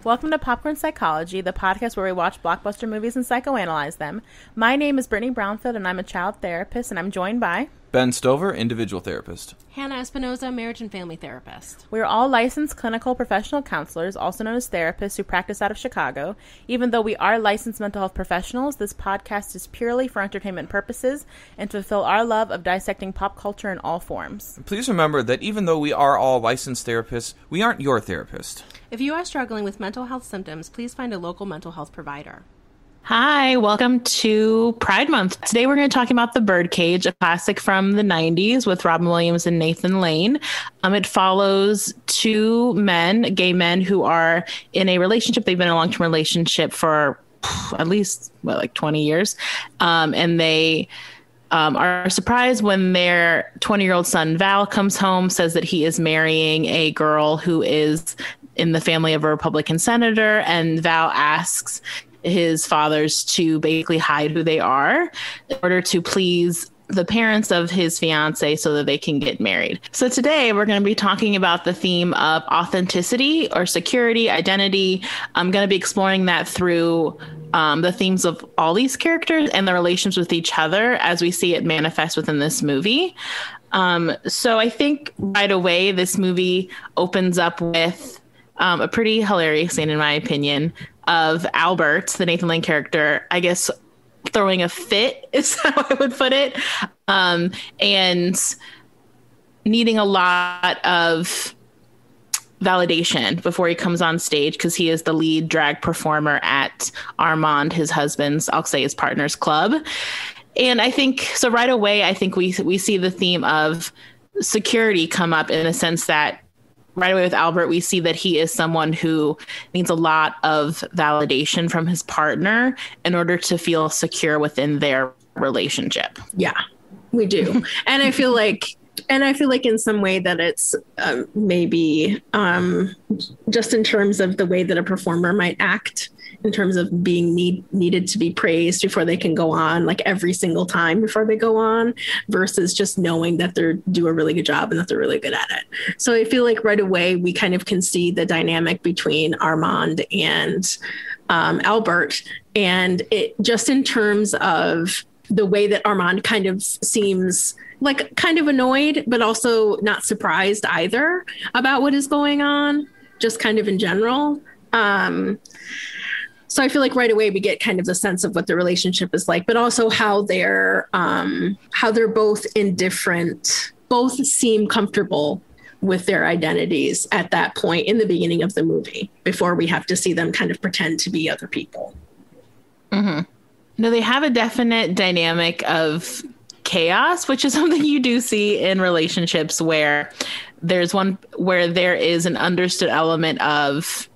Welcome to Popcorn Psychology, the podcast where we watch blockbuster movies and psychoanalyze them. My name is Brittany Brownfield, and I'm a child therapist, and I'm joined by Ben Stover, individual therapist. Hannah Espinoza, marriage and family therapist. We are all licensed clinical professional counselors, also known as therapists, who practice out of Chicago. Even though we are licensed mental health professionals, this podcast is purely for entertainment purposes and to fulfill our love of dissecting pop culture in all forms. Please remember that even though we are all licensed therapists, we aren't your therapist. If you are struggling with mental health symptoms, please find a local mental health provider. Hi, welcome to Pride Month. Today we're going to talk about The Birdcage, a classic from the 90s with Robin Williams and Nathan Lane. It follows two gay men who are in a relationship. They've been in a long-term relationship for at least, 20 years. And they are surprised when their 20-year-old son, Val, comes home, says that he is marrying a girl who is in the family of a Republican senator. And Val asks his fathers to basically hide who they are in order to please the parents of his fiance so that they can get married. So today we're going to be talking about the theme of authenticity or security, identity. I'm going to be exploring that through the themes of all these characters and their relations with each other as we see it manifest within this movie. So I think right away this movie opens up with a pretty hilarious scene, in my opinion, of Albert, the Nathan Lane character, I guess, throwing a fit is how I would put it, and needing a lot of validation before he comes on stage because he is the lead drag performer at Armand, his husband's, I'll say his partner's club. And I think, so right away, I think we see the theme of security come up in a sense that right away with Albert, we see that he is someone who needs a lot of validation from his partner in order to feel secure within their relationship. Yeah, we do. And I feel like in some way that it's maybe just in terms of the way that a performer might act, in terms of being needed to be praised before they can go on, like every single time before they go on, versus just knowing that they're do a really good job and that they're really good at it. So I feel like right away we kind of can see the dynamic between Armand and Albert, and it just in terms of the way that Armand kind of seems like kind of annoyed, but also not surprised either about what is going on, just kind of in general. So I feel like right away we get kind of the sense of what the relationship is like, but also how they're both indifferent, both seem comfortable with their identities at that point in the beginning of the movie before we have to see them kind of pretend to be other people. Mm-hmm. No, they have a definite dynamic of chaos, which is something you do see in relationships where there's one where there is an understood element of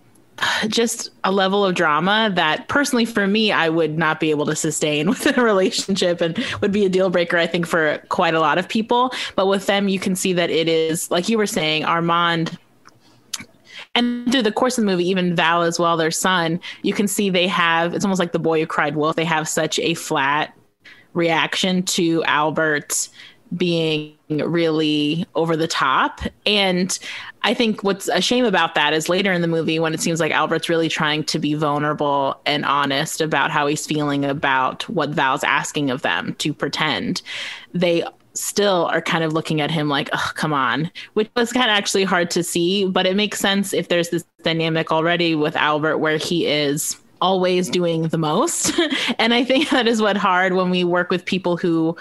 just a level of drama that personally for me, I would not be able to sustain within a relationship and would be a deal breaker, I think, for quite a lot of people. But with them, you can see that it is, like you were saying, Armand, and through the course of the movie, even Val as well, their son, you can see they have, it's almost like the boy who cried wolf. They have such a flat reaction to Albert being really over the top. And I think what's a shame about that is later in the movie, when it seems like Albert's really trying to be vulnerable and honest about how he's feeling about what Val's asking of them to pretend, they still are kind of looking at him like, oh, come on, which was kind of actually hard to see. But it makes sense if there's this dynamic already with Albert where he is always doing the most. And I think that is what's hard when we work with people who,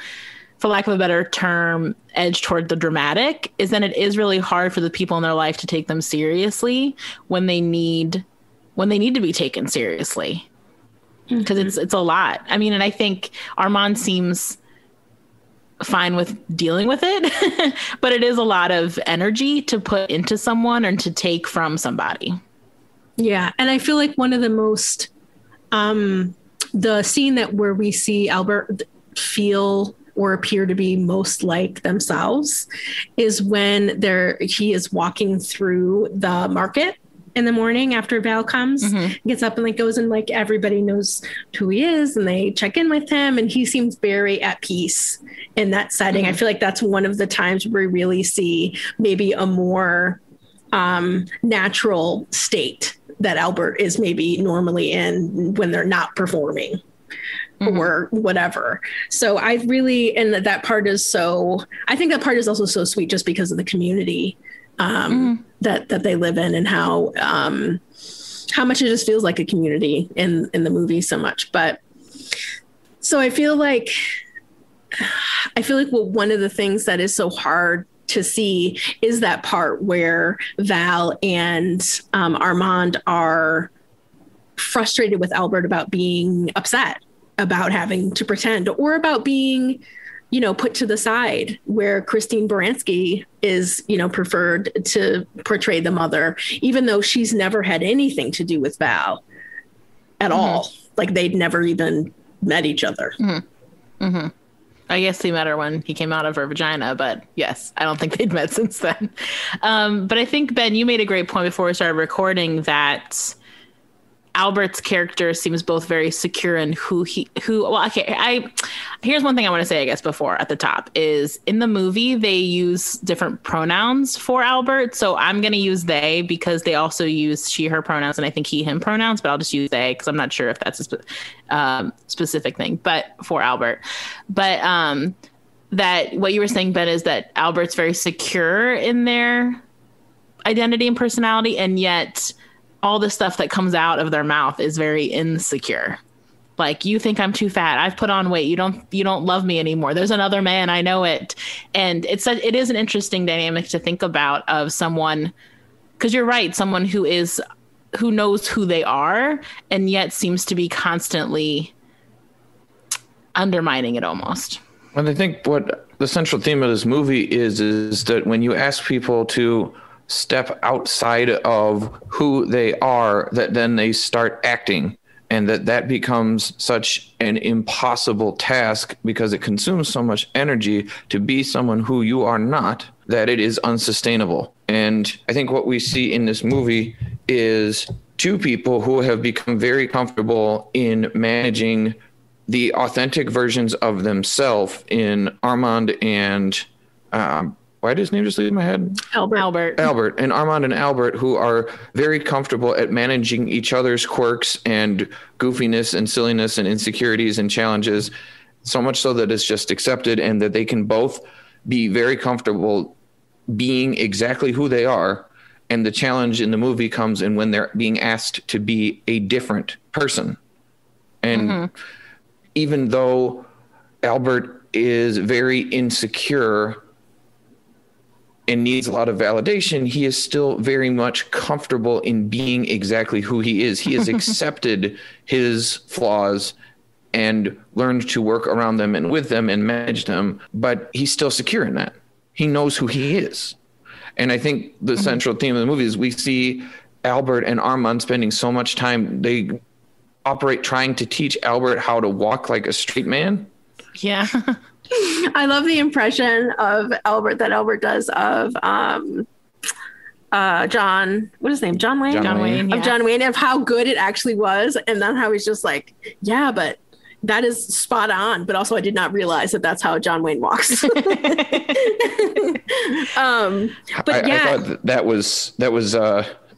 for lack of a better term, edge toward the dramatic, is then it is really hard for the people in their life to take them seriously when they need to be taken seriously. Because it's a lot. I mean, and I think Armand seems fine with dealing with it, but it is a lot of energy to put into someone and to take from somebody. Yeah. And I feel like one of the most, the scene where we see Albert feel or appear to be most like themselves is when he is walking through the market in the morning after Val comes, gets up and like goes and like everybody knows who he is and they check in with him and he seems very at peace in that setting. I feel like that's one of the times where we really see maybe a more natural state that Albert is maybe normally in when they're not performing. Or whatever. So I really, and that part is so, I think that part is also so sweet just because of the community that they live in and how much it just feels like a community in the movie so much. But so I feel like one of the things that is so hard to see is that part where Val and Armand are frustrated with Albert about being upset about having to pretend or about being, put to the side, where Christine Baranski is, preferred to portray the mother, even though she's never had anything to do with Val at all. Like they'd never even met each other. I guess he met her when he came out of her vagina, but yes, I don't think they'd met since then. But I think, Ben, you made a great point before we started recording that Albert's character seems both very secure in here's one thing I want to say, I guess, before at the top is in the movie, they use different pronouns for Albert. So I'm going to use they because they also use she, her pronouns. And I think he, him pronouns, but I'll just use they because I'm not sure if that's a specific thing, but for Albert. But that what you were saying, Ben, is that Albert's very secure in their identity and personality. And yet all the stuff that comes out of their mouth is very insecure. Like, you think I'm too fat. I've put on weight. You don't love me anymore. There's another man. I know it. And it is an interesting dynamic to think about of someone, because you're right. Someone who knows who they are and yet seems to be constantly undermining it almost. And I think what the central theme of this movie is that when you ask people to step outside of who they are, that then they start acting, and that becomes such an impossible task because it consumes so much energy to be someone who you are not, that it is unsustainable. And I think what we see in this movie is two people who have become very comfortable in managing the authentic versions of themselves in Armand and why did his name just leave my head? Albert. And Armand and Albert, who are very comfortable at managing each other's quirks and goofiness and silliness and insecurities and challenges, so much so that it's just accepted, and that they can both be very comfortable being exactly who they are. And the challenge in the movie comes in when they're being asked to be a different person. And even though Albert is very insecure and needs a lot of validation, he is still very much comfortable in being exactly who he is. He has accepted his flaws and learned to work around them and with them and manage them, but he's still secure in that. He knows who he is. And I think the central theme of the movie is we see Albert and Armand spending so much time, they operate trying to teach Albert how to walk like a straight man. Yeah. I love the impression of Albert that Albert does of John, what is his name? John Wayne? John Wayne, of John Wayne, of how good it actually was. And then how he's just like, yeah, but that is spot on. But also I did not realize that that's how John Wayne walks. But I thought that was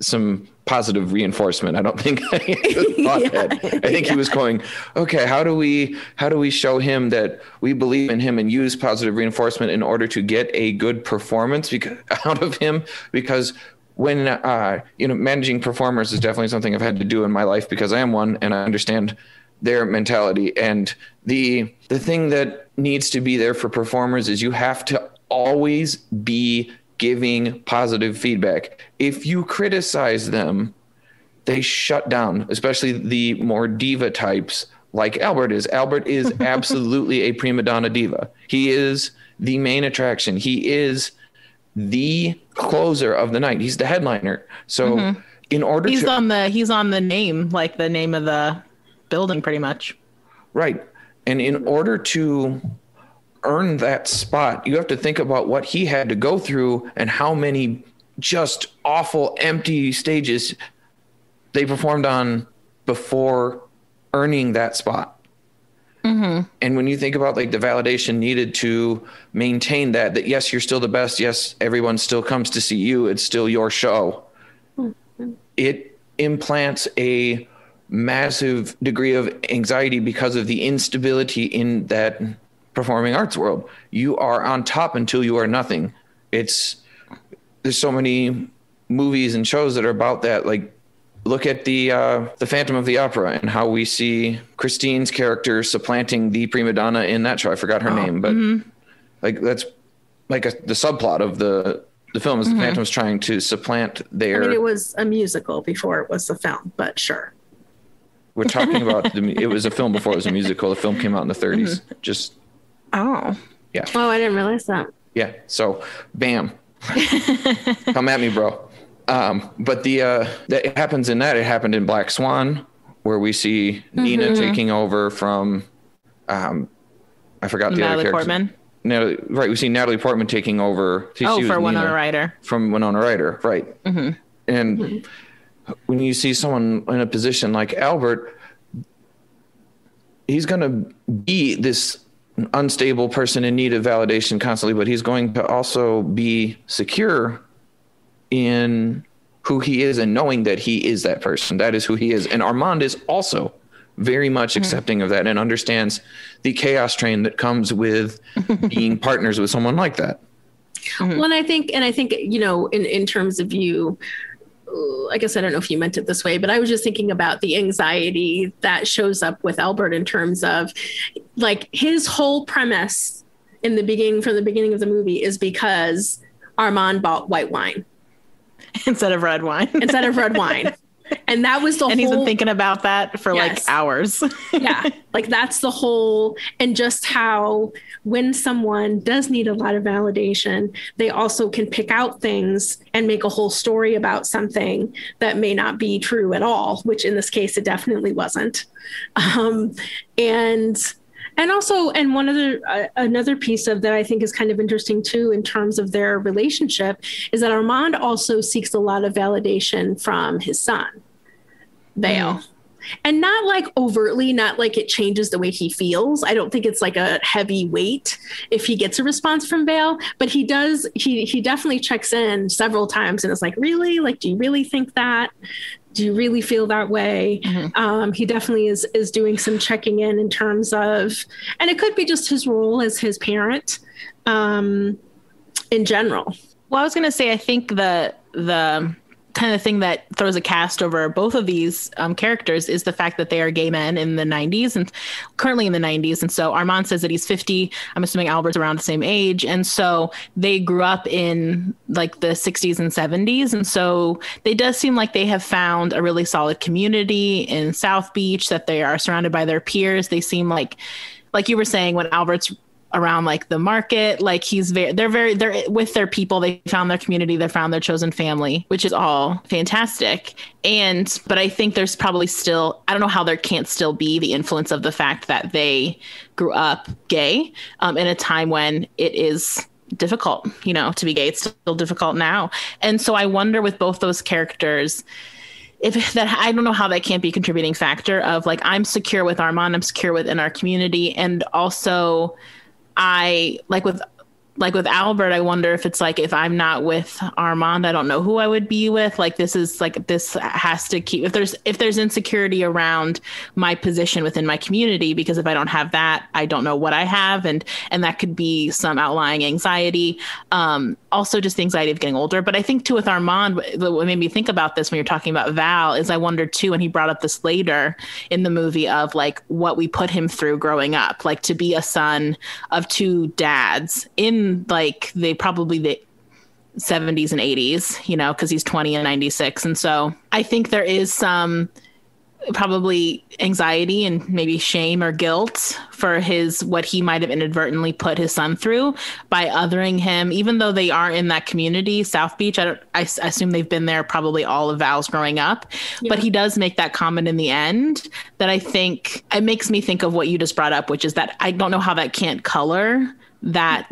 some positive reinforcement. I don't think I thought that. I think he was going, okay, how do we show him that we believe in him and use positive reinforcement in order to get a good performance out of him? Because when managing performers is definitely something I've had to do in my life because I am one and I understand their mentality. And the thing that needs to be there for performers is you have to always be giving positive feedback. If you criticize them, they shut down, especially the more diva types like Albert is. Albert is absolutely a prima donna diva. He is the main attraction. He is the closer of the night. He's the headliner. So in order he's on the name, like the name of the building pretty much. Right. And in order to earn that spot, you have to think about what he had to go through and how many just awful, empty stages they performed on before earning that spot. Mm-hmm. And when you think about like the validation needed to maintain that yes, you're still the best. Yes, everyone still comes to see you. It's still your show. Mm-hmm. It implants a massive degree of anxiety because of the instability in that performing arts world. You are on top until you are nothing. There's so many movies and shows that are about that. Like, look at the Phantom of the Opera and how we see Christine's character supplanting the prima donna in that show. I forgot her name, but like that's like the subplot of the film is the Phantom's trying to supplant their. I mean, it was a musical before it was a film, but sure. We're talking about it was a film before it was a musical. The film came out in the 30s. Just yeah. Oh, I didn't realize that. Yeah. So, bam, come at me, bro. But that happens in that. It happened in Black Swan, where we see Nina taking over from, I forgot the Natalie other Portman. Right. We see Natalie Portman taking over. For Winona Ryder. From Winona Ryder. Right. Mm-hmm. And when you see someone in a position like Albert, he's going to be this unstable person in need of validation constantly, but he's going to also be secure in who he is and knowing that he is that person. That is who he is. And Armand is also very much accepting of that and understands the chaos train that comes with being partners with someone like that. Well, and I think, you know, in terms of you, I guess I don't know if you meant it this way, but I was just thinking about the anxiety that shows up with Albert in terms of like his whole premise from the beginning of the movie is because Armand bought white wine. Instead of red wine. And that was and he's been thinking about that for like hours. Yeah. Like that's the whole, and just how when someone does need a lot of validation, they also can pick out things and make a whole story about something that may not be true at all, which in this case, it definitely wasn't. And also, and another piece of that I think is kind of interesting too, in terms of their relationship, is that Armand also seeks a lot of validation from his son, Vale. And not like overtly, not like it changes the way he feels. I don't think it's like a heavy weight if he gets a response from Vale, but he does, he definitely checks in several times and is like, really? Like, do you really think that? Do you really feel that way? He definitely is doing some checking in terms of, and it could be just his role as his parent in general. Well, I was going to say, I think the kind of thing that throws a cast over both of these characters is the fact that they are gay men in the 90s and currently in the 90s. And so Armand says that he's 50. I'm assuming Albert's around the same age. And so they grew up in like the 60s and 70s. And so they does seem like they have found a really solid community in South Beach, that they are surrounded by their peers. They seem like you were saying, when Albert's around like the market, like they're with their people, they found their community, they found their chosen family, which is all fantastic. But I think there's probably still, I don't know how there can't still be the influence of the fact that they grew up gay in a time when it is difficult, you know, to be gay. It's still difficult now. And so I wonder with both those characters, if that, I don't know how that can't be a contributing factor of like, I'm secure with Armand, I'm secure within our community. And also I like with Albert, I wonder if it's like, if I'm not with Armand, I don't know who I would be with. Like, this has to keep, if there's insecurity around my position within my community, because if I don't have that, I don't know what I have. And that could be some outlying anxiety. Also just the anxiety of getting older. But I think too, with Armand, what made me think about this when you're talking about Val is I wondered too, and he brought up this later in the movie, of like what we put him through growing up, like to be a son of two dads in like the 70s and 80s, you know, because he's 20 and 96. And so I think there is some probably anxiety and maybe shame or guilt for what he might have inadvertently put his son through by othering him, even though they are in that community, South Beach. I assume they've been there probably all of Val's growing up, but he does make that comment in the end that I think it makes me think of what you just brought up, which is that I don't know how that can't color that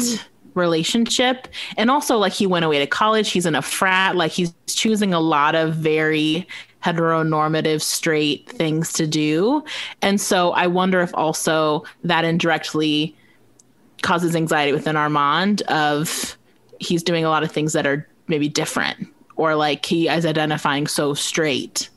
relationship. And also, like, he went away to college, he's in a frat, like he's choosing a lot of very heteronormative straight things to do. And so I wonder if also that indirectly causes anxiety within Armand of he's doing a lot of things that are maybe different, or like he is identifying so straight.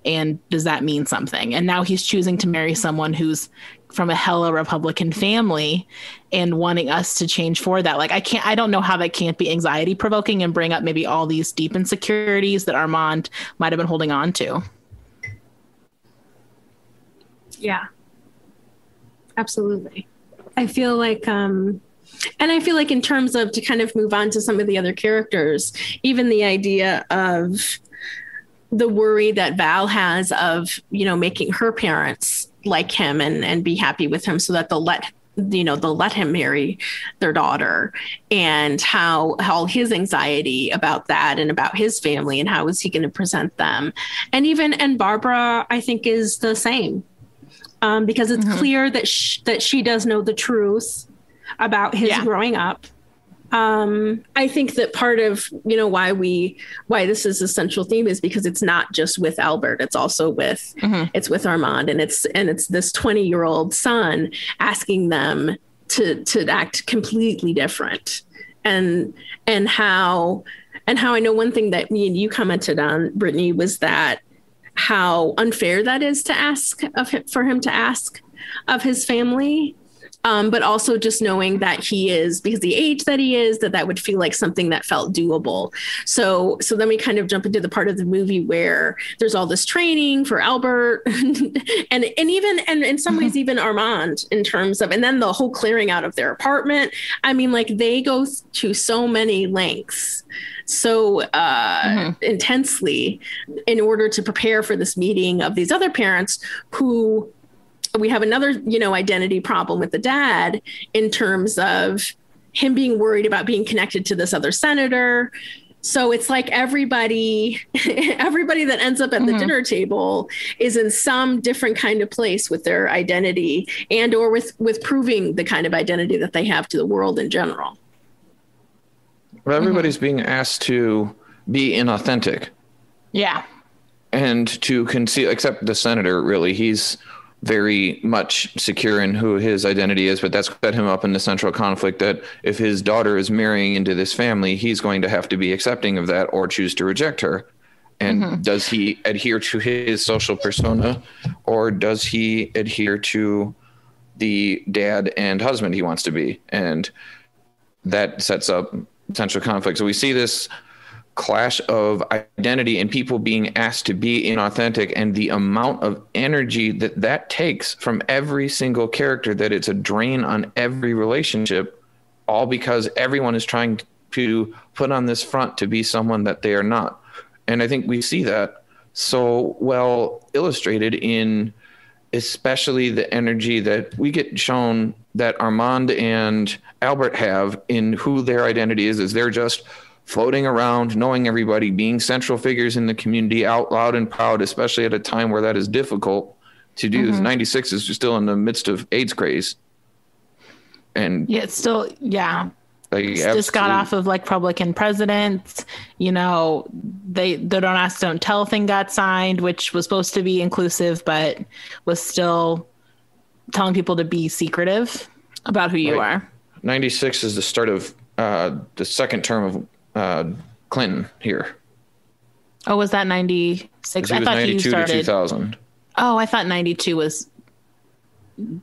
And does that mean something? And now he's choosing to marry someone who's from a hella Republican family and wanting us to change for that. Like, I don't know how that can't be anxiety provoking and bring up maybe all these deep insecurities that Armand might have been holding on to. Yeah, absolutely. I feel like, and I feel like in terms of, to kind of move on to some of the other characters, even the idea of the worry that Val has of, you know, making her parents like him and be happy with him so that they'll let him marry their daughter, and how his anxiety about that and about his family and how is he going to present them. And Barbara, I think, is the same. Because it's clear that she does know the truth about his growing up. I think that part of, you know, why this is a central theme is because it's not just with Albert. It's also with it's with Armand, and it's this 20-year-old son asking them to act completely different, and how I know one thing that me and you commented on, Brittany, was that how unfair that is to ask for him to ask of his family. But also just knowing that he is, because the age that he is, that would feel like something that felt doable. So then we kind of jump into the part of the movie where there's all this training for Albert and in some ways even Armand, in terms of, and then the whole clearing out of their apartment. I mean, like, they go to so many lengths so intensely in order to prepare for this meeting of these other parents who we have another, you know, identity problem with the dad in terms of him being worried about being connected to this other senator. So it's like everybody that ends up at the dinner table is in some different kind of place with their identity and or with proving the kind of identity that they have to the world in general. Well, everybody's being asked to be inauthentic. Yeah. And to conceal, except the senator, really. He's very much secure in who his identity is, but that's set him up in the central conflict that if his daughter is marrying into this family, he's going to have to be accepting of that or choose to reject her. And does he adhere to his social persona, or does he adhere to the dad and husband he wants to be? And that sets up central conflict. So we see this clash of identity and people being asked to be inauthentic, and the amount of energy that takes from every single character, that it's a drain on every relationship, all because everyone is trying to put on this front to be someone that they are not. And I think we see that so well illustrated in especially the energy that we get shown that Armand and Albert have in who their identity is they're just floating around, knowing everybody, being central figures in the community, out loud and proud, especially at a time where that is difficult to do. 96 is still in the midst of AIDS craze. And yeah, it's still, like, just got off of like Republican presidents, you know, the Don't Ask, Don't Tell thing got signed, which was supposed to be inclusive, but was still telling people to be secretive about who you are. 96 is the start of the second term of Clinton here. Oh, was that 96? I thought 92 he started to 2000. Oh, I thought 92 was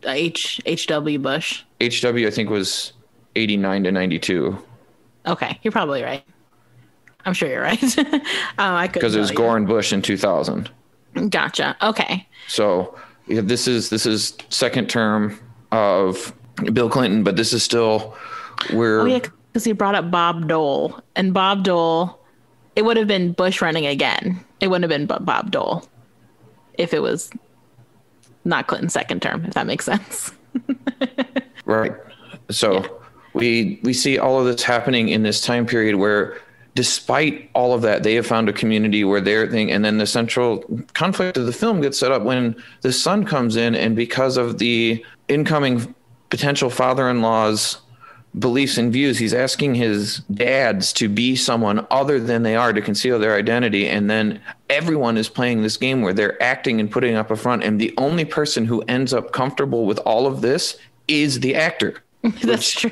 H.W. Bush. H.W. I think was 89 to 92. Okay, you're probably right. I'm sure you're right. I could, because it was Gore and Bush in 2000. Gotcha. Okay. So this is second term of Bill Clinton, but this is still where. Oh yeah, because he brought up Bob Dole, and Bob Dole, it would have been Bush running again. It wouldn't have been Bob Dole if it was not Clinton's second term, if that makes sense. Right. So we see all of this happening in this time period where, despite all of that, they have found a community where their thing, and then the central conflict of the film gets set up when the son comes in, and because of the incoming potential father-in-law's beliefs and views. He's asking his dads to be someone other than they are, to conceal their identity. And then everyone is playing this game where they're acting and putting up a front. And the only person who ends up comfortable with all of this is the actor. That's true.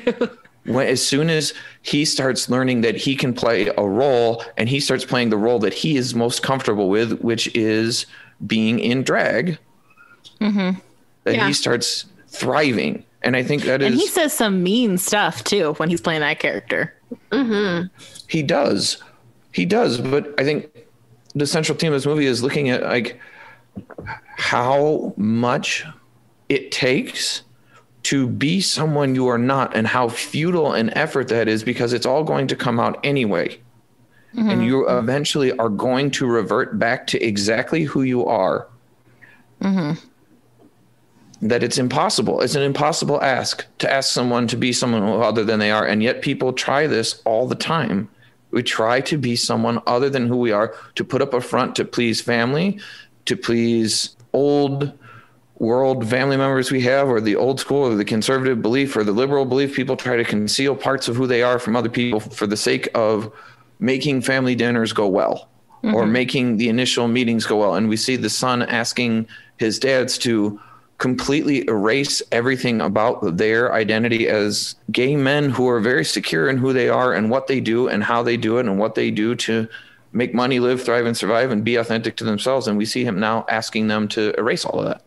As soon as he starts learning that he can play a role, and he starts playing the role that he is most comfortable with, which is being in drag, he starts thriving. And I think that is... And he says some mean stuff, too, when he's playing that character. He does. But I think the central theme of this movie is looking at, like, how much it takes to be someone you are not, and how futile an effort that is, because it's all going to come out anyway. And you eventually are going to revert back to exactly who you are. That it's impossible. It's an impossible ask to ask someone to be someone other than they are. And yet people try this all the time. We try to be someone other than who we are, to put up a front, to please family, to please old world family members we have, or the old school, or the conservative belief, or the liberal belief. People try to conceal parts of who they are from other people for the sake of making family dinners go well, or making the initial meetings go well. And we see the son asking his dads to completely erase everything about their identity as gay men who are very secure in who they are and what they do and how they do it and what they do to make money, live, thrive, and survive, and be authentic to themselves. And we see him now asking them to erase all of that.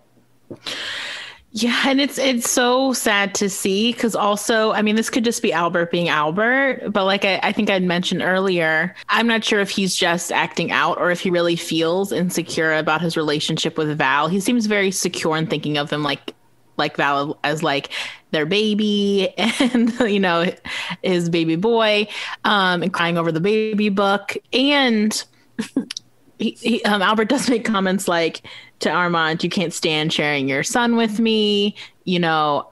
Yeah, and it's so sad to see, because also, I mean, this could just be Albert being Albert, but like I think I'd mentioned earlier, I'm not sure if he's just acting out or if he really feels insecure about his relationship with Val. He seems very secure in thinking of him like Val as like their baby and, you know, his baby boy, and crying over the baby book. And Albert does make comments like to Armand, "You can't stand sharing your son with me," you know,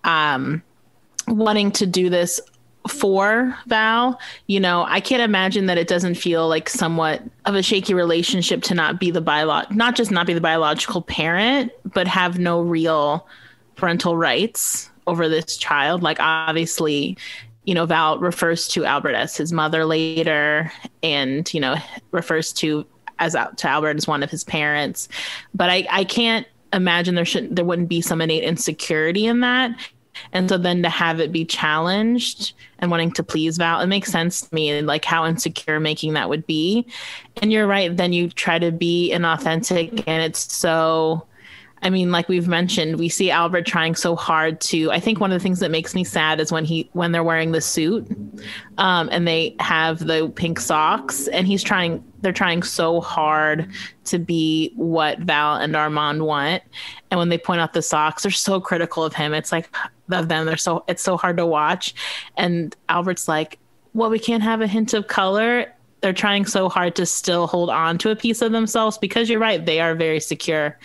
wanting to do this for Val. You know, I can't imagine that it doesn't feel like somewhat of a shaky relationship to not be the not just not be the biological parent, but have no real parental rights over this child. Like, obviously, you know, Val refers to Albert as his mother later, and, you know, refers to Albert as one of his parents. But I can't imagine there wouldn't be some innate insecurity in that. And so then to have it be challenged and wanting to please Val, it makes sense to me, like how insecure making that would be. And you're right. Then you try to be inauthentic, and it's so, I mean, like we've mentioned, we see Albert trying so hard to, I think one of the things that makes me sad is when they're wearing the suit, and they have the pink socks, and they're trying so hard to be what Val and Armand want. And when they point out the socks, they're so critical of him. It's like, of them, it's so hard to watch. And Albert's like, well, we can't have a hint of color. They're trying so hard to still hold on to a piece of themselves, because you're right, they are very secure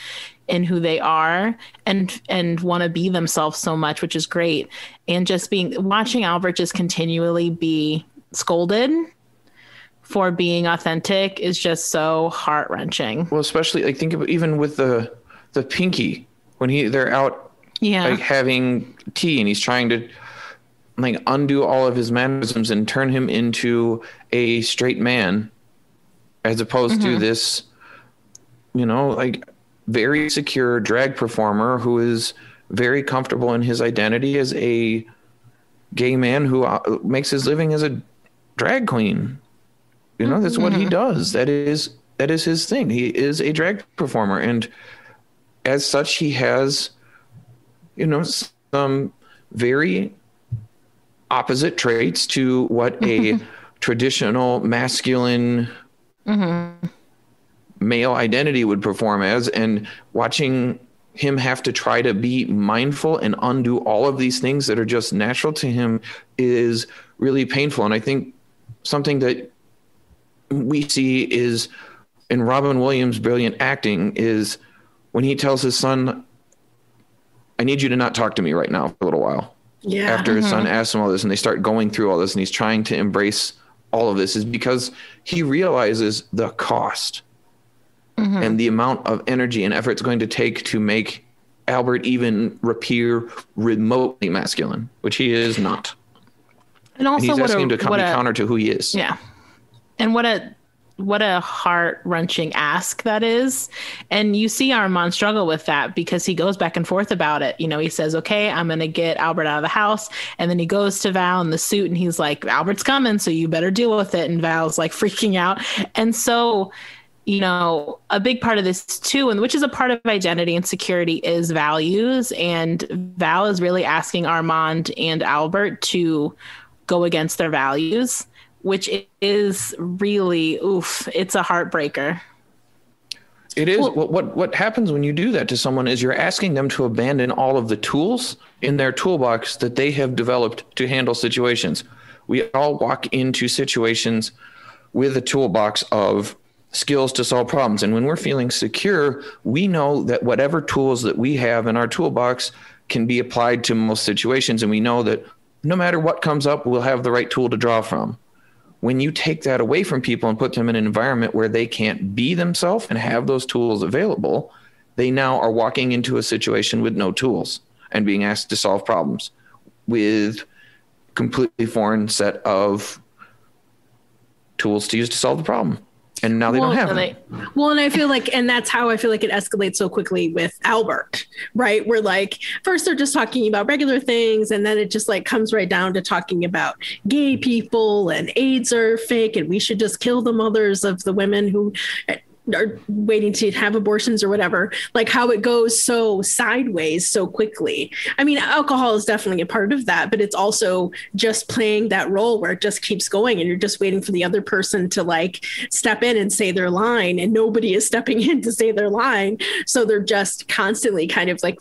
in who they are and want to be themselves so much, which is great. And just watching Albert just continually be scolded for being authentic is just so heart-wrenching. Well, especially, like, think of even with the Pinky, when they're out, like, having tea, and he's trying to, like, undo all of his mannerisms and turn him into a straight man, as opposed to this, you know, like, very secure drag performer who is very comfortable in his identity as a gay man who makes his living as a drag queen. You know, that's what he does. That is his thing. He is a drag performer. And as such, he has, you know, some very opposite traits to what a traditional masculine male identity would perform as. And watching him have to try to be mindful and undo all of these things that are just natural to him is really painful. And I think something that we see is in Robin Williams' brilliant acting is when he tells his son, "I need you to not talk to me right now for a little while." Yeah. After his son asks him all this, and they start going through all this, and he's trying to embrace all of this, is because he realizes the cost and the amount of energy and effort it's going to take to make Albert even appear remotely masculine, which he is not. And also, and he's asking him to come be counter to who he is. Yeah. And what a heart-wrenching ask that is. And you see Armand struggle with that because he goes back and forth about it. You know, he says, okay, I'm going to get Albert out of the house. And then he goes to Val in the suit and he's like, Albert's coming, so you better deal with it. And Val's like freaking out. And so, you know, a big part of this too, and which is a part of identity and security, is values. And Val is really asking Armand and Albert to go against their values, which is really, it's a heartbreaker. It is. Well, what happens when you do that to someone is you're asking them to abandon all of the tools in their toolbox that they have developed to handle situations. We all walk into situations with a toolbox of skills to solve problems. And when we're feeling secure, we know that whatever tools that we have in our toolbox can be applied to most situations. And we know that no matter what comes up, we'll have the right tool to draw from. When you take that away from people and put them in an environment where they can't be themselves and have those tools available, they now are walking into a situation with no tools and being asked to solve problems with completely foreign set of tools to use to solve the problem. And now they don't have them. And I feel like, and that's how I feel like it escalates so quickly with Albert, right? Where like, first they're just talking about regular things. And then it just like comes right down to talking about gay people and AIDS are fake. And we should just kill the mothers of the women who are waiting to have abortions or whatever, like how it goes so sideways so quickly. I mean, alcohol is definitely a part of that, but it's also just playing that role where it just keeps going and you're just waiting for the other person to like step in and say their line, and nobody is stepping in to say their line. So they're just constantly kind of like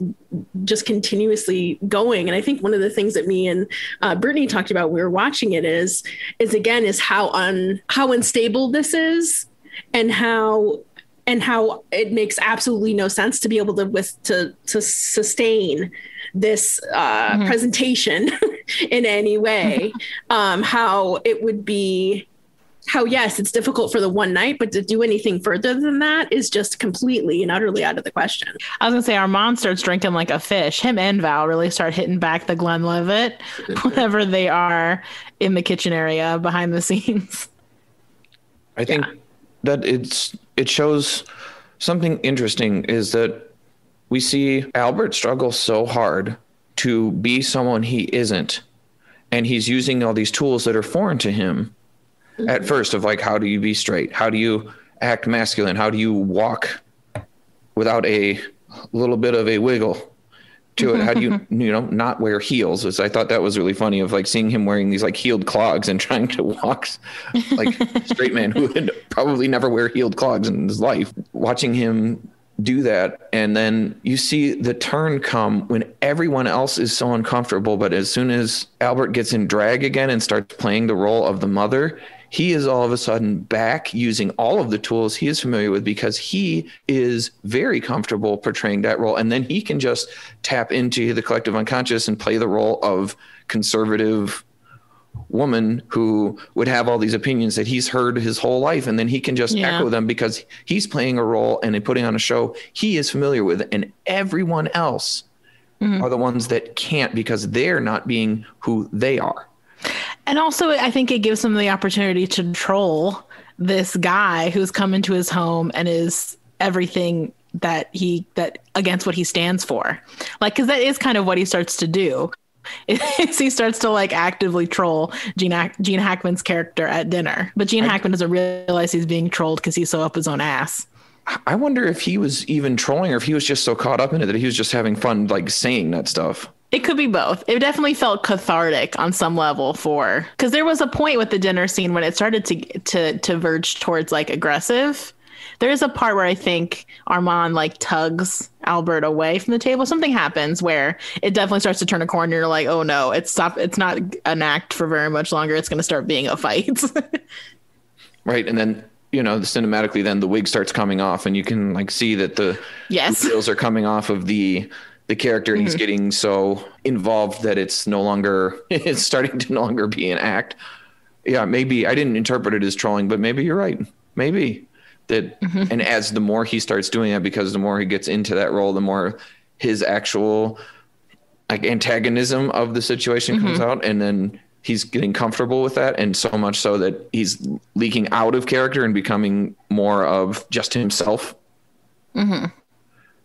just continuously going. And I think one of the things that me and Brittany talked about when we were watching it is how unstable this is. And how it makes absolutely no sense to be able to sustain this presentation in any way. How yes, it's difficult for the one night, but to do anything further than that is just completely and utterly out of the question. I was gonna say Armand starts drinking like a fish. Him and Val really start hitting back the Glenlivet whenever they are in the kitchen area behind the scenes. I think that it shows something interesting is that we see Albert struggle so hard to be someone he isn't. And he's using all these tools that are foreign to him at first, of like, how do you be straight? How do you act masculine? How do you walk without a little bit of a wiggle to it? How do you, not wear heels? I thought that was really funny, of like seeing him wearing these like heeled clogs and trying to walk like a straight man who would probably never wear heeled clogs in his life. Watching him do that. And then you see the turn come when everyone else is so uncomfortable. But as soon as Albert gets in drag again and starts playing the role of the mother, he is all of a sudden back using all of the tools he is familiar with, because he is very comfortable portraying that role. And then he can just tap into the collective unconscious and play the role of conservative woman who would have all these opinions that he's heard his whole life. And then he can just echo them because he's playing a role and putting on a show he is familiar with. And everyone else are the ones that can't, because they're not being who they are. And also, I think it gives him the opportunity to troll this guy who's come into his home and is everything that against what he stands for. Like, because that is kind of what he starts to do. He starts to like actively troll Gene Hackman's character at dinner. But Gene Hackman doesn't realize he's being trolled because he's so up his own ass. I wonder if he was even trolling or if he was just so caught up in it that he was just having fun like saying that stuff. It could be both. It definitely felt cathartic on some level because there was a point with the dinner scene when it started to verge towards like aggressive. There is a part where I think Armand like tugs Albert away from the table. Something happens where it definitely starts to turn a corner. You're like, oh no, it's not an act for very much longer. It's going to start being a fight. Right. And then, cinematically, then the wig starts coming off and you can like see that the wheels are coming off of the character, and he's getting so involved that it's starting to no longer be an act. Yeah, maybe I didn't interpret it as trolling, but maybe you're right. Maybe that. And as the more he starts doing that, because the more he gets into that role, the more his actual like antagonism of the situation comes out. And then he's getting comfortable with that, and so much so that he's leaking out of character and becoming more of just himself. Mm-hmm.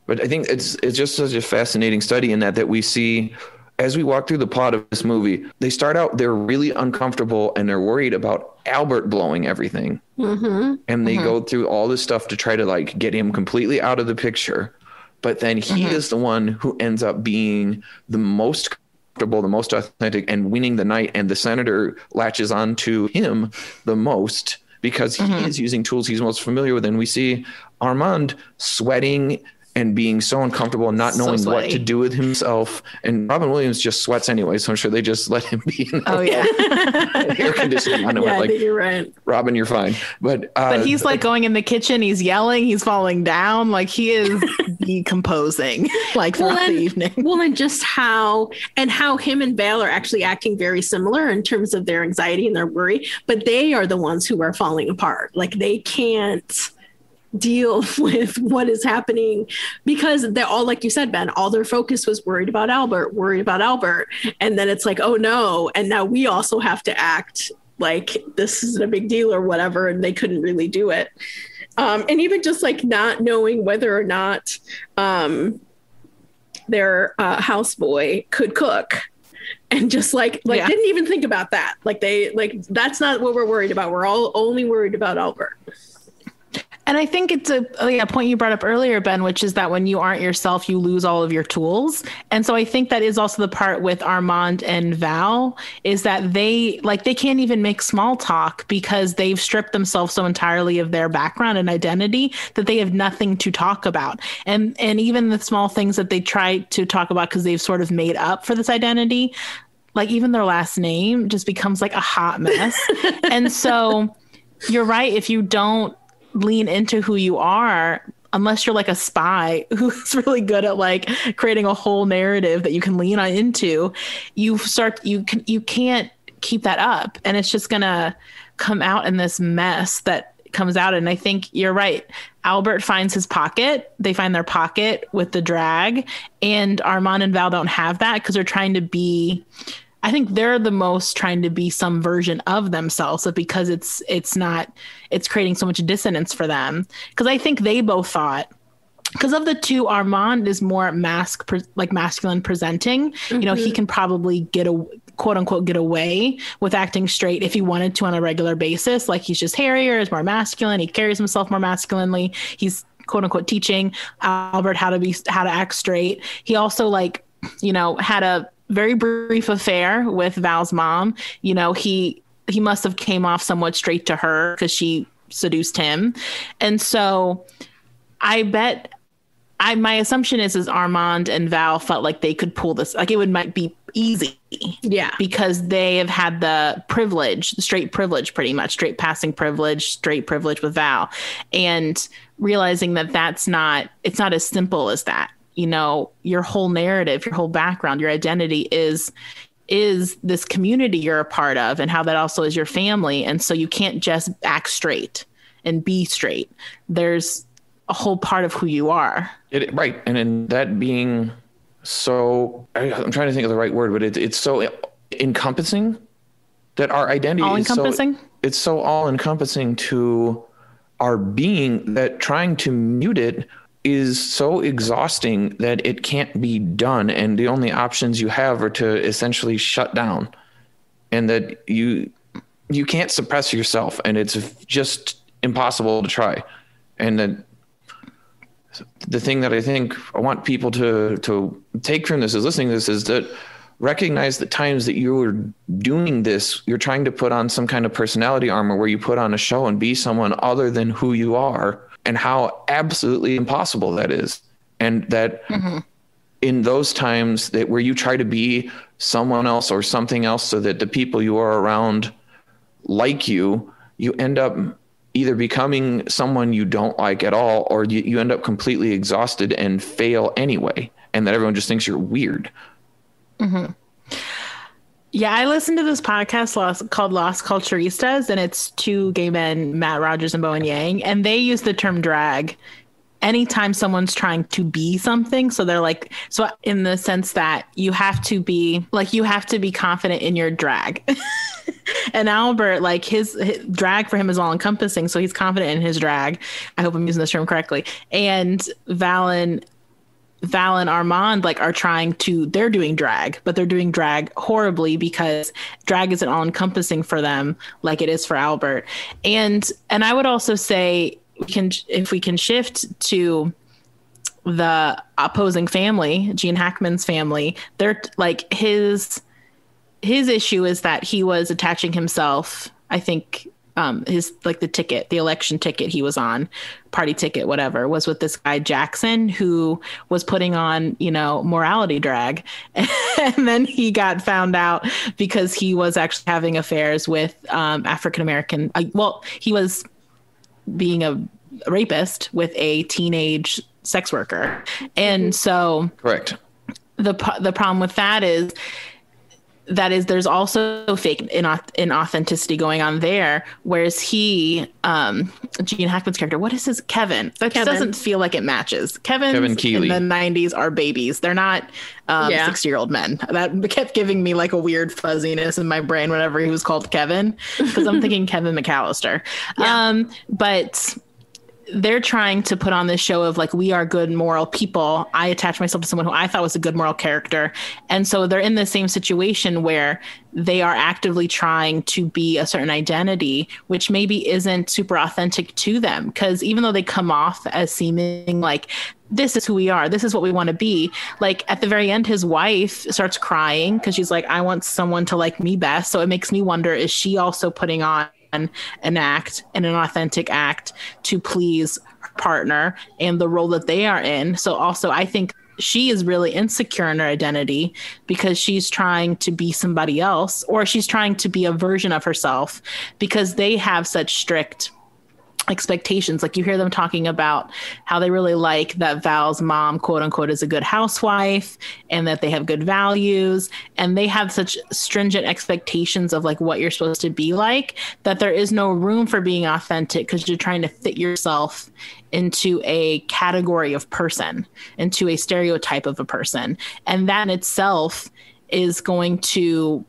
But I think it's just such a fascinating study in that we see as we walk through the plot of this movie, they start out, they're really uncomfortable and they're worried about Albert blowing everything. Mm-hmm. And they go through all this stuff to try to like get him completely out of the picture. But then he is the one who ends up being the most comfortable, the most authentic, and winning the night. And the senator latches on to him the most because he is using tools he's most familiar with. And we see Armand sweating and being so uncomfortable and not knowing what to do with himself. And Robin Williams just sweats anyway, so I'm sure they just let him be in air conditioning. I think you're right. Robin, you're fine. But he's like going in the kitchen, he's yelling, he's falling down, like he is decomposing like throughout the evening. Well, and just how him and Val are actually acting very similar in terms of their anxiety and their worry, but they are the ones who are falling apart. Like they can't deal with what is happening because they're all, like you said, Ben, all their focus was worried about Albert. And then it's like, oh no. And now we also have to act like this isn't a big deal or whatever. And they couldn't really do it. And even just like not knowing whether or not their houseboy could cook. And just didn't even think about that. That's not what we're worried about. We're all only worried about Albert. And I think it's a point you brought up earlier, Ben, which is that when you aren't yourself, you lose all of your tools. And so I think that is also the part with Armand and Val is that they can't even make small talk because they've stripped themselves so entirely of their background and identity that they have nothing to talk about. And even the small things that they try to talk about because they've sort of made up for this identity, like even their last name just becomes like a hot mess. And so you're right. If you don't lean into who you are, unless you're like a spy who's really good at like creating a whole narrative that you can lean on into, you can't keep that up, and it's just gonna come out in this mess that comes out. And I think you're right. Albert finds his pocket. They find their pocket with the drag, and Armand and Val don't have that because they're trying to be. I think they're the most trying to be some version of themselves, but because it's creating so much dissonance for them. Because I think they both thought, because of the two, Armand is more masculine presenting. You know, he can probably quote unquote get away with acting straight if he wanted to on a regular basis. Like he's just hairier, is more masculine. He carries himself more masculinely. He's quote unquote teaching Albert how to act straight. He also had a very brief affair with Val's mom. You know, he must have came off somewhat straight to her because she seduced him. And so I bet my assumption is Armand and Val felt like they could pull this, like might be easy. Yeah. Because they have had the privilege, the straight privilege, pretty much straight passing privilege, straight privilege with Val, and realizing that it's not as simple as that. You know, your whole narrative, your whole background, your identity is this community you're a part of, and how that also is your family. And so you can't just act straight and be straight. There's a whole part of who you are. Right. And in that being so, I'm trying to think of the right word, but it's so encompassing that our identity all encompassing. It's so all encompassing to our being that trying to mute it is so exhausting that it can't be done. And the only options you have are to essentially shut down, and that you can't suppress yourself, and it's just impossible to try. And that the thing that I think I want people to take from this is listening to this is that recognize the times that you are doing this, you're trying to put on some kind of personality armor where you put on a show and be someone other than who you are, and how absolutely impossible that is. And that in those times that where you try to be someone else or something else so that the people you are around like you end up either becoming someone you don't like at all, or you end up completely exhausted and fail anyway. And that everyone just thinks you're weird. Mm-hmm. Yeah, I listened to this podcast called Los Culturistas, and it's two gay men, Matt Rogers and Bowen Yang, and they use the term drag anytime someone's trying to be something, so they're like, so in the sense that you have to be confident in your drag. And Albert, like his drag for him is all encompassing, so he's confident in his drag. I hope I'm using this term correctly. And Val and Armand like are they're doing drag, but they're doing drag horribly because drag isn't all encompassing for them like it is for Albert. And I would also say, if we can shift to the opposing family, Gene Hackman's family, they're like his issue is that he was attaching himself, I think, his like the election ticket he was on, party ticket, whatever, was with this guy Jackson, who was putting on, morality drag. And then he got found out because he was actually having affairs with African-American. He was being a rapist with a teenage sex worker. And so correct. The problem with that is there's also fake inauthenticity going on there. Whereas Gene Hackman's character, what is his Kevin? That doesn't feel like it matches. Kevin Keeley in the 90s are babies. They're not 60-year-old men. That kept giving me like a weird fuzziness in my brain whenever he was called Kevin, because I'm thinking Kevin McAllister. Yeah. But they're trying to put on this show of like, we are good moral people. I attach myself to someone who I thought was a good moral character. And so they're in the same situation where they are actively trying to be a certain identity, which maybe isn't super authentic to them. Because even though they come off as seeming like, this is who we are, this is what we want to be, like at the very end, his wife starts crying because she's like, I want someone to like me best. So it makes me wonder, is she also putting on an act and an authentic act to please her partner and the role that they are in? So also I think she is really insecure in her identity because she's trying to be somebody else, or she's trying to be a version of herself because they have such strict expectations. Like you hear them talking about how they really like that Val's mom, quote unquote, is a good housewife and that they have good values, and they have such stringent expectations of like what you're supposed to be like, that there is no room for being authentic because you're trying to fit yourself into a category of person, into a stereotype of a person. And that in itself is going to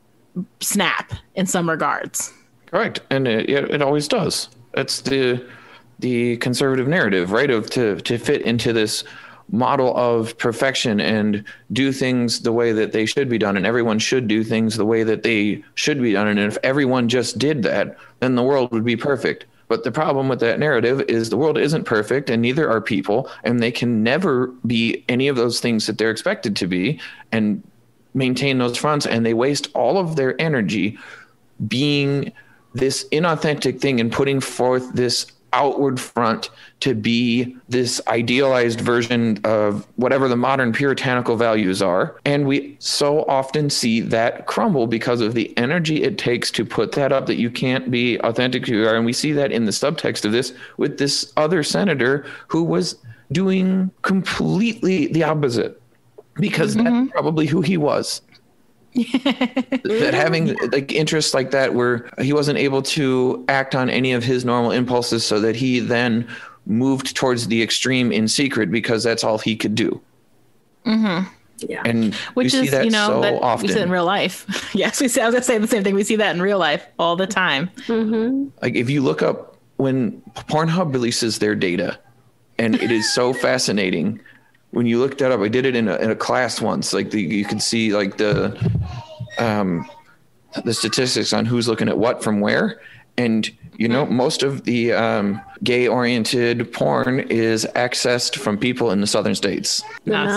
snap in some regards. Correct. And it always does. That's the conservative narrative, right? To fit into this model of perfection and do things the way that they should be done. And everyone should do things the way that they should be done. And if everyone just did that, then the world would be perfect. But the problem with that narrative is the world isn't perfect, and neither are people, and they can never be any of those things that they're expected to be and maintain those fronts. And they waste all of their energy being this inauthentic thing and putting forth this outward front to be this idealized version of whatever the modern puritanical values are. And we so often see that crumble because of the energy it takes to put that up, that you can't be authentic to who you are. And we see that in the subtext of this with this other senator who was doing completely the opposite, because that's probably who he was. That having like interests like that where he wasn't able to act on any of his normal impulses, so that he then moved towards the extreme in secret because that's all he could do. Mm-hmm. Yeah. And which we see is, that so that often. We see it in real life. Yes, I was going to say the same thing. We see that in real life all the time. Mm-hmm. Like if you look up when Pornhub releases their data, and it is so fascinating. When you look that up, I did it in a class once. Like you could see like the statistics on who's looking at what from where, and most of the gay-oriented porn is accessed from people in the southern states. Not a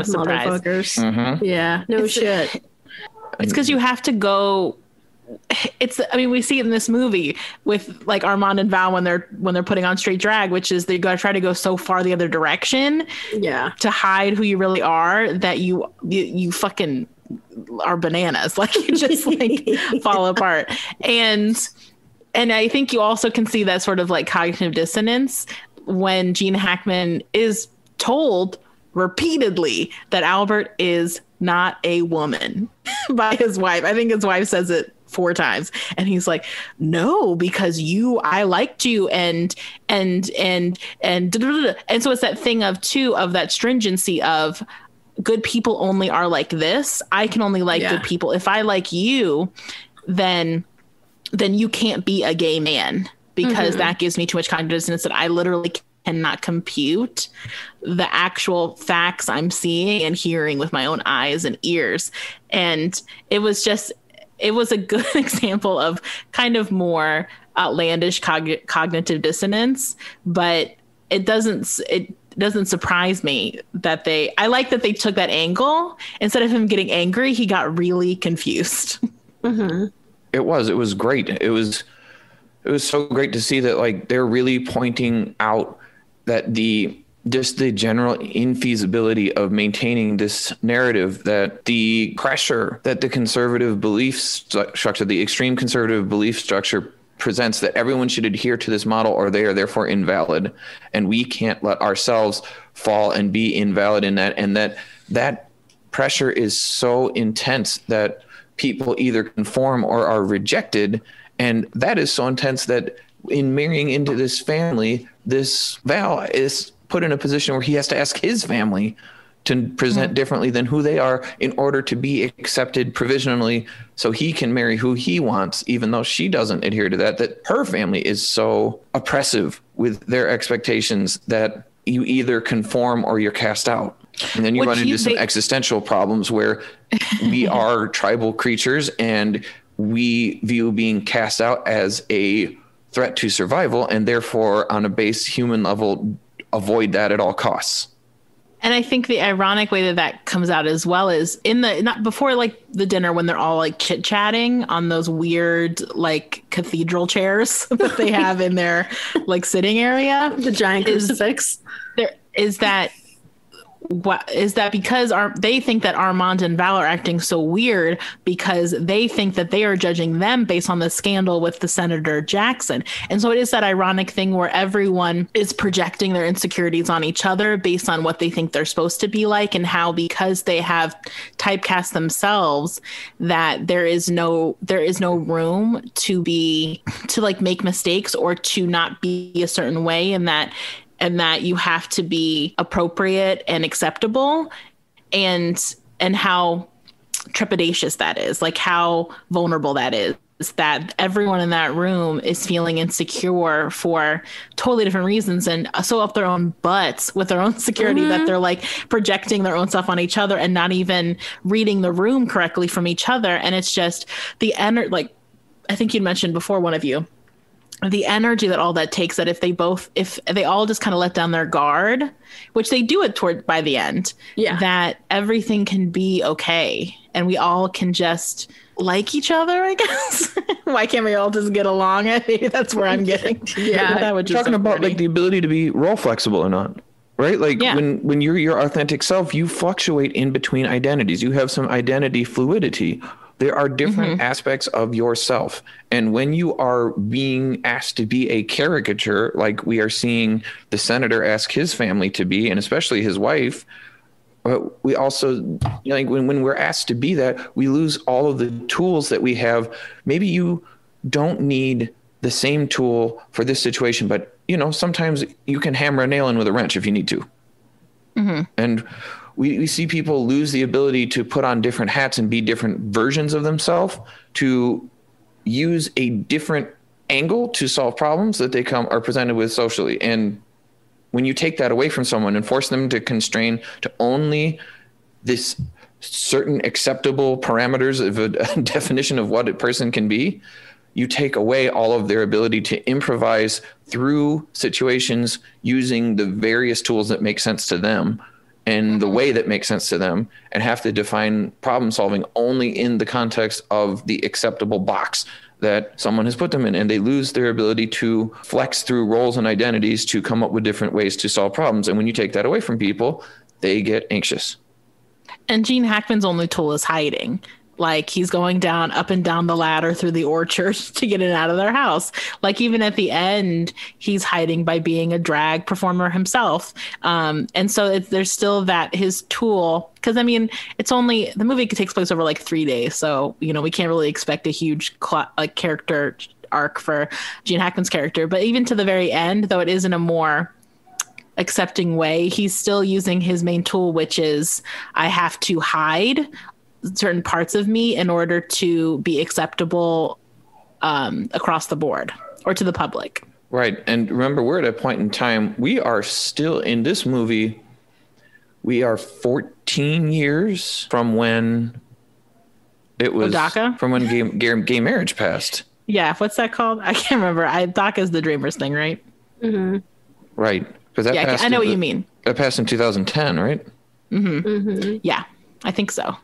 surprise. Mm-hmm. Yeah, shit. It's because you have to go. We see it in this movie with like Armand and Val when they're putting on straight drag, which is they got to try to go so far the other direction, to hide who you really are, that you fucking are bananas. Like you just like fall apart. And I think you also can see that sort of like cognitive dissonance when Gene Hackman is told repeatedly that Albert is not a woman by his wife. I think his wife says it 4 times. And he's like, no, because I liked you. And so it's that thing of that stringency of good people only are like this. I can only like good people. If I like you, then you can't be a gay man, because that gives me too much cognitive dissonance that I literally cannot compute the actual facts I'm seeing and hearing with my own eyes and ears. And it was a good example of kind of more outlandish cognitive dissonance, but it doesn't surprise me that I like that they took that angle. Instead of him getting angry, he got really confused. It was great. It was so great to see that, like, they're really pointing out that the general infeasibility of maintaining this narrative, that the pressure that the conservative belief structure, the extreme conservative belief structure presents, that everyone should adhere to this model or they are therefore invalid. And we can't let ourselves fall and be invalid in that. And that pressure is so intense that people either conform or are rejected. And that is so intense that in marrying into this family, this Val is put in a position where he has to ask his family to present differently than who they are in order to be accepted provisionally, so he can marry who he wants, even though she doesn't adhere to that her family is so oppressive with their expectations that you either conform or you're cast out. And then you run into some existential problems where we are tribal creatures and we view being cast out as a threat to survival, and therefore on a base human level avoid that at all costs. And I think the ironic way that comes out as well is not before like the dinner, when they're all like chit chatting on those weird like cathedral chairs that they have in their like sitting area, the giant crucifix. Is that because they think that Armand and Val are acting so weird because they think that they are judging them based on the scandal with the Senator Jackson. And so it is that ironic thing where everyone is projecting their insecurities on each other based on what they think they're supposed to be like, and how, because they have typecast themselves, that there is no room to like make mistakes or to not be a certain way, and that you have to be appropriate and acceptable, and how trepidatious that is, like how vulnerable that is, that everyone in that room is feeling insecure for totally different reasons, and so up their own butts with their own security that they're like projecting their own stuff on each other and not even reading the room correctly from each other. And it's just like I think you'd mentioned before, one of you, the energy that all that takes, that if they all just kind of let down their guard, which they do it by the end, that everything can be okay. And we all can just like each other, I guess. Why can't we all just get along? Maybe that's where I'm getting. That would just talking about like the ability to be role flexible or not. Right? Like when you're your authentic self, you fluctuate in between identities. You have some identity fluidity. There are different aspects of yourself. And when you are being asked to be a caricature, like we are seeing the senator ask his family to be, and especially his wife, we also, like when we're asked to be that, we lose all of the tools that we have. Maybe you don't need the same tool for this situation, but sometimes you can hammer a nail in with a wrench if you need to. And we see people lose the ability to put on different hats and be different versions of themselves, to use a different angle to solve problems that they are presented with socially. And when you take that away from someone and force them to constrain to only this certain acceptable parameters of a definition of what a person can be, you take away all of their ability to improvise through situations using the various tools that make sense to them and the way that makes sense to them, and have to define problem solving only in the context of the acceptable box that someone has put them in. And they lose their ability to flex through roles and identities to come up with different ways to solve problems. And when you take that away from people, they get anxious. And Gene Hackman's only tool is hiding. Like he's going down up and down the ladder through the orchard to get it out of their house. Like even at the end, he's hiding by being a drag performer himself. And so there's still that his tool. Because I mean, it's only the movie takes place over like 3 days, so you know we can't really expect a huge like character arc for Gene Hackman's character. But even to the very end, though it is in a more accepting way, he's still using his main tool, which is I have to hide certain parts of me in order to be acceptable across the board or to the public. Right. And remember, we're at a point in time, we are still in this movie. We are 14 years from when it was DACA? From when gay marriage passed. Yeah. What's that called? I can't remember. DACA is the Dreamers thing, right? Mm-hmm. Right. Because yeah, I know what you mean. That passed in 2010, right? Mm-hmm. Mm-hmm. Yeah, I think so.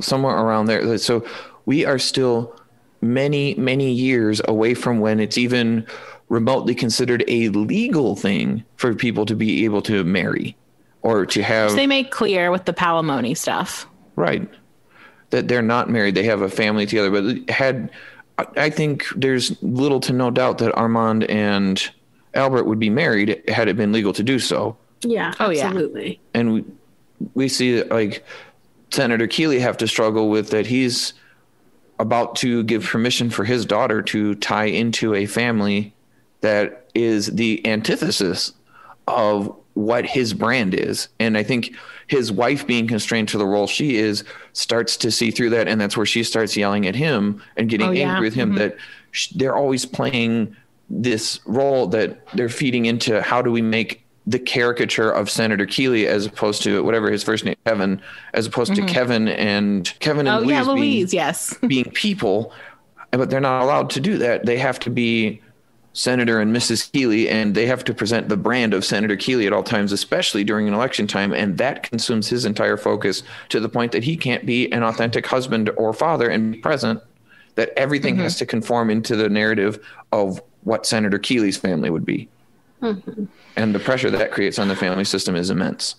Somewhere around there. So we are still many, many years away from when it's even remotely considered a legal thing for people to be able to marry or to have. Which they make clear with the palimony stuff. Right. That they're not married. They have a family together. But I think there's little to no doubt that Armand and Albert would be married had it been legal to do so. Yeah, absolutely. Yeah. And we see like Senator Keeley have to struggle with that. He's about to give permission for his daughter to tie into a family that is the antithesis of what his brand is. And I think his wife being constrained to the role she is starts to see through that. And that's where she starts yelling at him and getting angry with him that they're always playing this role that they're feeding into. How do we make the caricature of Senator Keeley as opposed to whatever his first name, Kevin, as opposed to Kevin and Louise, yes. being people, but they're not allowed to do that. They have to be Senator and Mrs. Keeley, and they have to present the brand of Senator Keeley at all times, especially during an election time. And that consumes his entire focus to the point that he can't be an authentic husband or father and be present, that everything has to conform into the narrative of what Senator Keeley's family would be. Mm-hmm. And the pressure that creates on the family system is immense.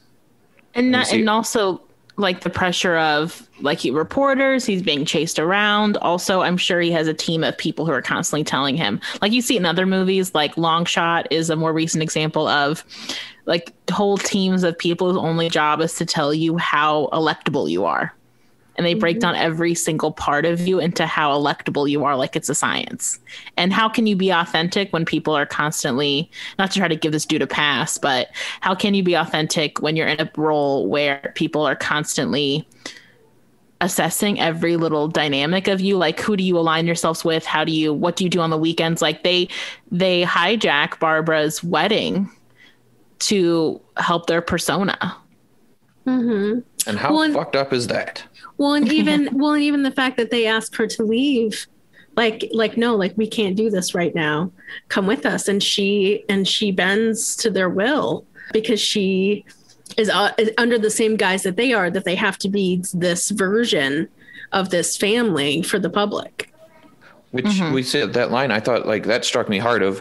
And also like the pressure of like reporters, he's being chased around. Also, I'm sure he has a team of people who are constantly telling him, like you see in other movies, like Long Shot is a more recent example of like whole teams of people whose only job is to tell you how electable you are. And they break down every single part of you into how electable you are, like it's a science. And how can you be authentic when people are constantly, not to try to give this dude a pass, but how can you be authentic when you're in a role where people are constantly assessing every little dynamic of you? Like, who do you align yourselves with? What do you do on the weekends? Like they hijack Barbara's wedding to help their persona. Mm-hmm. And how fucked up is that? Well, and even the fact that they ask her to leave, like no, like we can't do this right now. Come with us, and she bends to their will because she is under the same guise that they are. That they have to be this version of this family for the public. Which we said that line. I thought like that struck me hard. I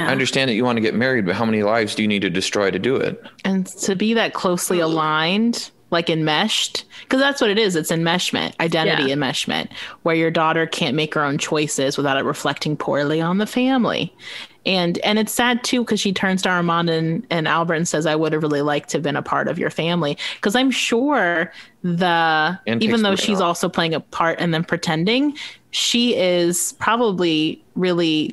understand that you want to get married, but how many lives do you need to destroy to do it? And to be that closely aligned. Like enmeshed, because that's what it is. It's enmeshment, identity enmeshment, where your daughter can't make her own choices without it reflecting poorly on the family. And it's sad, too, because she turns to Armand and Albert and says, I would have really liked to have been a part of your family. Because I'm sure even though she's also playing a part and then pretending, she is probably really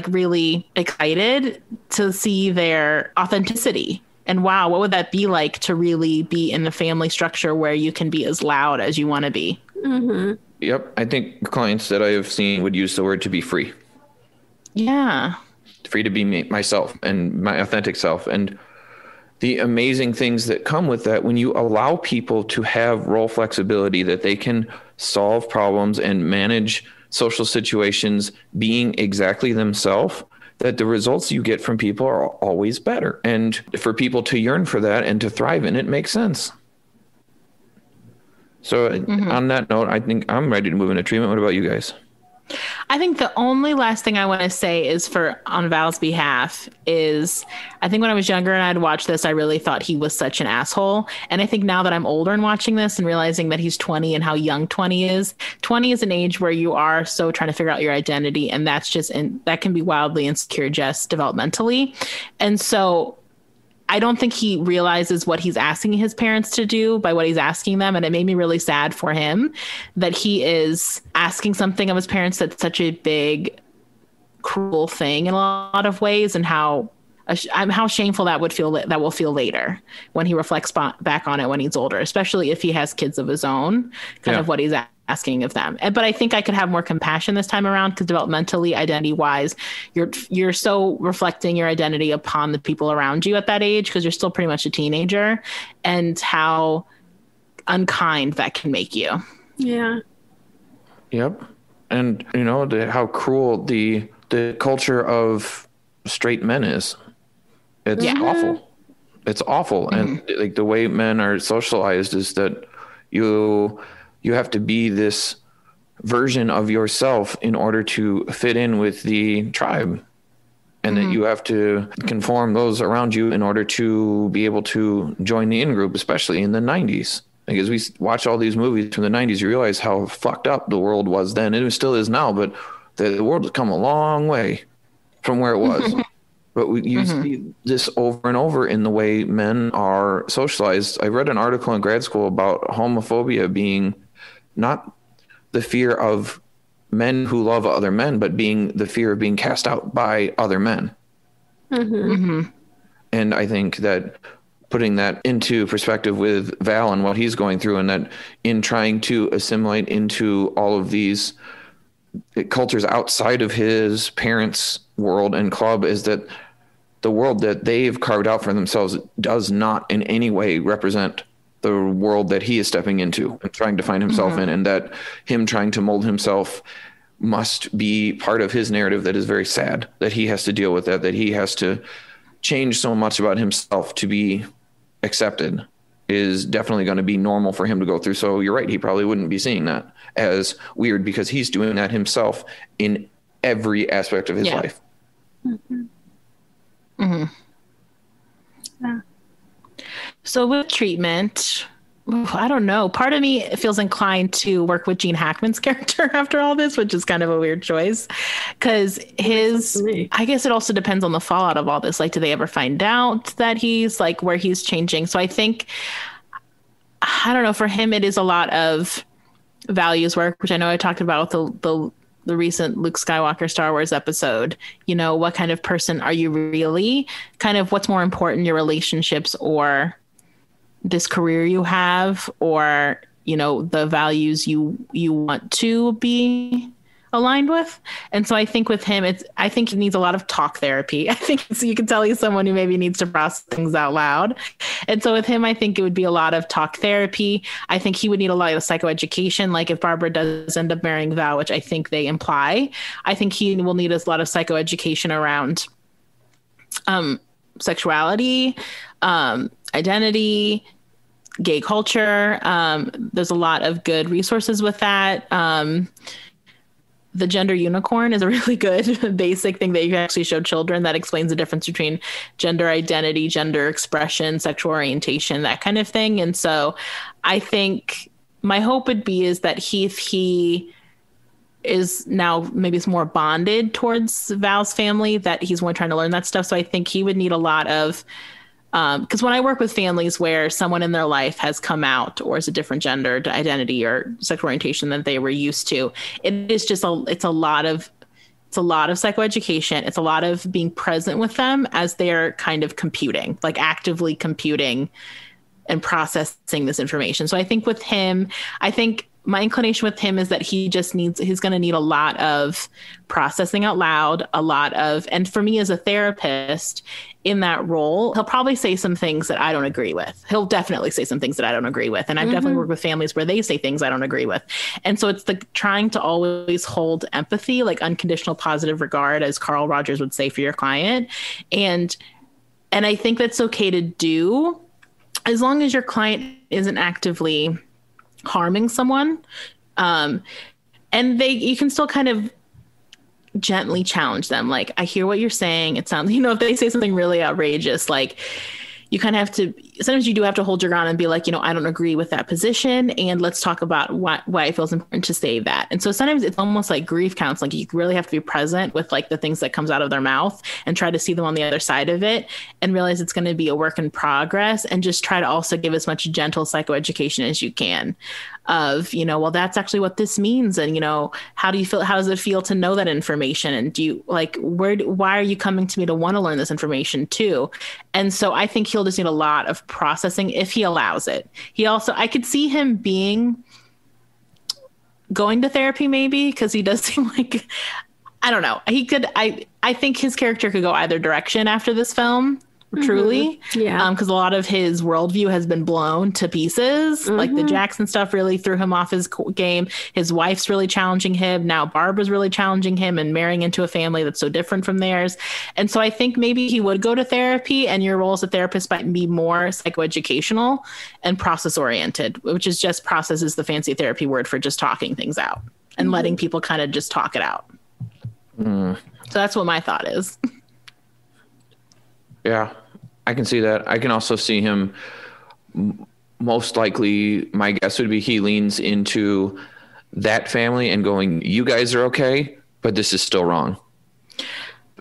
really excited to see their authenticity. And wow, what would that be like to really be in the family structure where you can be as loud as you want to be? Mm-hmm. Yep. I think clients that I have seen would use the word to be free. Yeah. Free to be myself and my authentic self. And the amazing things that come with that when you allow people to have role flexibility, that they can solve problems and manage social situations being exactly themselves, that the results you get from people are always better. And for people to yearn for that and to thrive in it makes sense. So on that note, I think I'm ready to move into treatment. What about you guys? I think the only last thing I want to say is for on Val's behalf is I think when I was younger and I'd watched this, I really thought he was such an asshole. And I think now that I'm older and watching this and realizing that he's 20 and how young 20 is an age where you are so trying to figure out your identity. And that can be wildly insecure just developmentally. And so I don't think he realizes what he's asking his parents to do by what he's asking them. And it made me really sad for him that he is asking something of his parents that's such a big, cruel thing in a lot of ways, and how shameful that will feel later when he reflects back on it when he's older, especially if he has kids of his own, of what he's asking of them. But I think I could have more compassion this time around because developmentally, identity wise, you're so reflecting your identity upon the people around you at that age because you're still pretty much a teenager, and how unkind that can make you. Yeah. Yep. And how cruel the culture of straight men is. It's awful. It's awful. And like the way men are socialized is that you have to be this version of yourself in order to fit in with the tribe, and that you have to conform those around you in order to be able to join the in-group, especially in the 90s. Like, as we watch all these movies from the 90s, you realize how fucked up the world was then. It still is now, but the world has come a long way from where it was. But you see this over and over in the way men are socialized. I read an article in grad school about homophobia being not the fear of men who love other men, but being the fear of being cast out by other men. And I think that putting that into perspective with Val and what he's going through, and that in trying to assimilate into all of these cultures outside of his parents' world and club, is that the world that they've carved out for themselves does not in any way represent the world that he is stepping into and trying to find himself in, and that him trying to mold himself must be part of his narrative that is very sad, that he has to deal with that he has to change so much about himself to be accepted, is definitely going to be normal for him to go through. So you're right. He probably wouldn't be seeing that as weird because he's doing that himself in every aspect of his life. Yeah. So with treatment, I don't know. Part of me feels inclined to work with Gene Hackman's character after all this, which is kind of a weird choice. Because I guess it also depends on the fallout of all this. Like, do they ever find out that he's like where he's changing? So I think, I don't know, for him, it is a lot of values work, which I know I talked about with the recent Luke Skywalker Star Wars episode. What kind of person are you really? Kind of what's more important, your relationships or this career you have, or, the values you want to be aligned with. And so I think with him, I think he needs a lot of talk therapy. I think so you can tell he's someone who maybe needs to process things out loud. And so with him, I think it would be a lot of talk therapy. I think he would need a lot of psychoeducation. Like if Barbara does end up marrying Val, which I think they imply, I think he will need a lot of psychoeducation around sexuality, identity, gay culture. There's a lot of good resources with that. The Gender Unicorn is a really good basic thing that you can actually show children that explains the difference between gender identity, gender expression, sexual orientation, that kind of thing. And so I think my hope would be is that if he is now maybe it's more bonded towards Val's family, that he's more trying to learn that stuff. So I think he would need a lot of because when I work with families where someone in their life has come out or is a different gender identity or sexual orientation than they were used to, it is just it's a lot of psychoeducation. It's a lot of being present with them as they're kind of computing, like actively computing and processing this information. So I think with him, my inclination with him is that he's going to need a lot of processing out loud, and for me as a therapist in that role, he'll probably say some things that I don't agree with. He'll definitely say some things that I don't agree with. And I've definitely worked with families where they say things I don't agree with. And so it's trying to always hold empathy, like unconditional positive regard, as Carl Rogers would say, for your client. And I think that's okay to do as long as your client isn't actively harming someone. And you can still kind of gently challenge them. Like, I hear what you're saying. It sounds, you know, if they say something really outrageous, like, you kind of have to, sometimes you do have to hold your ground and be like, you know, I don't agree with that position. And let's talk about why it feels important to say that. And so sometimes it's almost like grief counseling. You really have to be present with like the things that comes out of their mouth and try to see them on the other side of it and realize it's going to be a work in progress, and just try to also give as much gentle psychoeducation as you can of, you know, well, that's actually what this means. And, you know, how do you feel? How does it feel to know that information? And do you like, why are you coming to me to want to learn this information too? And so I think he'll just need a lot of processing if he allows it. He also, I could see him going to therapy maybe, because he does seem like, I don't know. He could, I think his character could go either direction after this film. Truly. Yeah. Because a lot of his worldview has been blown to pieces. Like the Jackson stuff really threw him off his game. His wife's really challenging him. Now Barbara's really challenging him and marrying into a family that's so different from theirs. And so I think maybe he would go to therapy, and your role as a therapist might be more psychoeducational and process oriented, which is just, process is the fancy therapy word for just talking things out and letting people kind of just talk it out. So that's what my thought is. Yeah, I can see that. I can also see him, most likely, my guess would be he leans into that family and going, you guys are okay, but this is still wrong,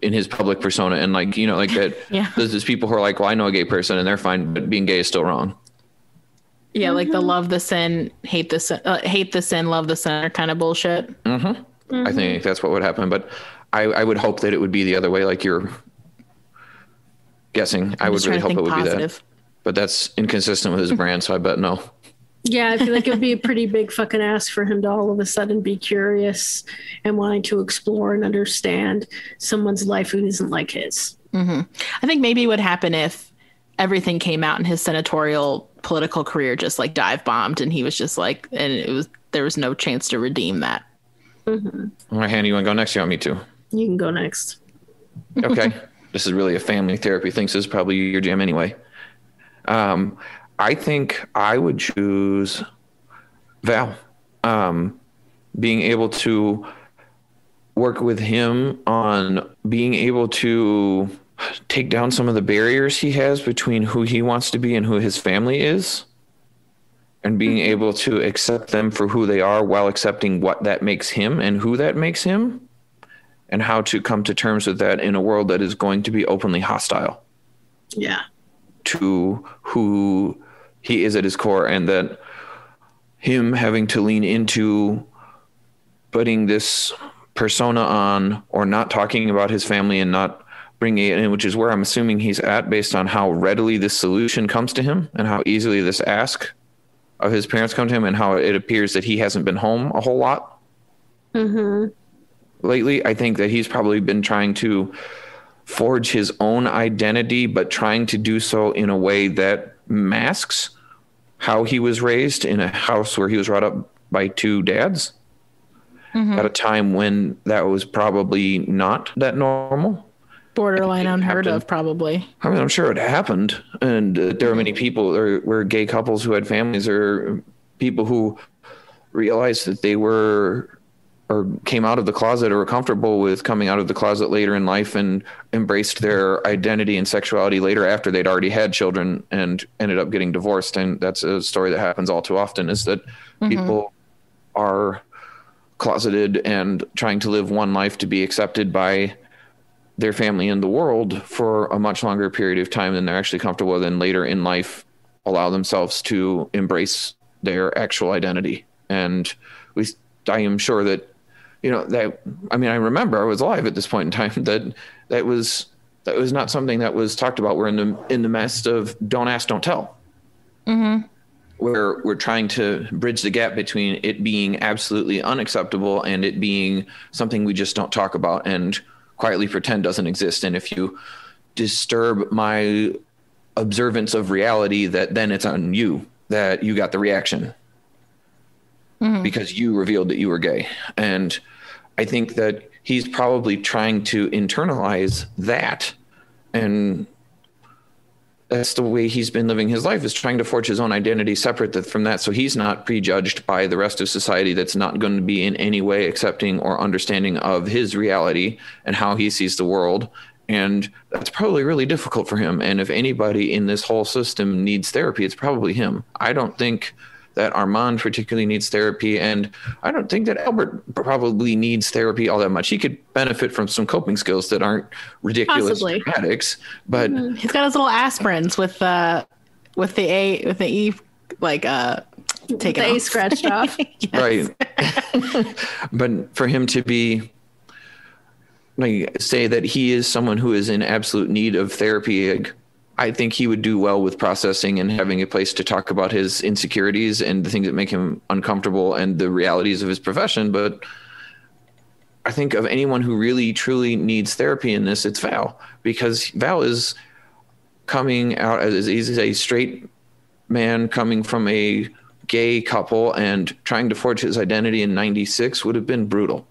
in his public persona. And like, you know, like that, Yeah. There's people who are like, well, I know a gay person and they're fine, but being gay is still wrong. Yeah, like the love the sin, hate the sin, love the sinner kind of bullshit. I think that's what would happen. But I would hope that it would be the other way, like you're guessing. I would really hope it would be that. But that's inconsistent with his brand, so I bet no. Yeah, I feel like it would be a pretty big fucking ask for him to all of a sudden be curious and wanting to explore and understand someone's life who isn't like his. I think maybe it would happen if everything came out and his senatorial political career just like dive bombed, and he was just like, and there was no chance to redeem that. All right, Hannah, you want to go next? You want me to? You can go next. Okay. This is really a family therapy thing, so this is probably your jam anyway. I think I would choose Val. Being able to work with him on being able to take down some of the barriers he has between who he wants to be and who his family is, and being able to accept them for who they are while accepting what that makes him and who that makes him, and how to come to terms with that in a world that is going to be openly hostile to who he is at his core, and that him having to lean into putting this persona on or not talking about his family and not bringing it in, which is where I'm assuming he's at based on how readily this solution comes to him and how easily this ask of his parents come to him, and how it appears that he hasn't been home a whole lot. Lately. I think that he's probably been trying to forge his own identity, but trying to do so in a way that masks how he was raised in a house where he was brought up by two dads at a time when that was probably not that normal. Borderline unheard of, probably. I mean, I'm sure it happened. And there are many people, there were gay couples who had families, or people who realized that they were, or came out of the closet, or were comfortable with coming out of the closet later in life, and embraced their identity and sexuality later after they'd already had children and ended up getting divorced. And that's a story that happens all too often, is that people are closeted and trying to live one life to be accepted by their family and the world for a much longer period of time than they're actually comfortable with, and later in life allow themselves to embrace their actual identity. And I am sure that, you know, that, I mean, I remember I was alive at this point in time that was not something that was talked about. We're in the midst of don't ask, don't tell. Where we're trying to bridge the gap between it being absolutely unacceptable and it being something we just don't talk about and quietly pretend doesn't exist. And if you disturb my observance of reality, that then it's on you, that you got the reaction because you revealed that you were gay. And I think that he's probably trying to internalize that and that's the way he's been living his life, is trying to forge his own identity separate from that. So he's not prejudged by the rest of society that's not going to be in any way accepting or understanding of his reality and how he sees the world. And that's probably really difficult for him. And if anybody in this whole system needs therapy, it's probably him. I don't think that Armand particularly needs therapy. And I don't think that Albert probably needs therapy all that much. He could benefit from some coping skills that aren't ridiculous dramatics, but he's got his little aspirins with the E, like, taken the off. A scratched off. Right. But for him to be, like, say that he is someone who is in absolute need of therapy, like, I think he would do well with processing and having a place to talk about his insecurities and the things that make him uncomfortable and the realities of his profession. But I think of anyone who really, truly needs therapy in this, it's Val, because Val is coming out as he's a straight man coming from a gay couple, and trying to forge his identity in 96 would have been brutal.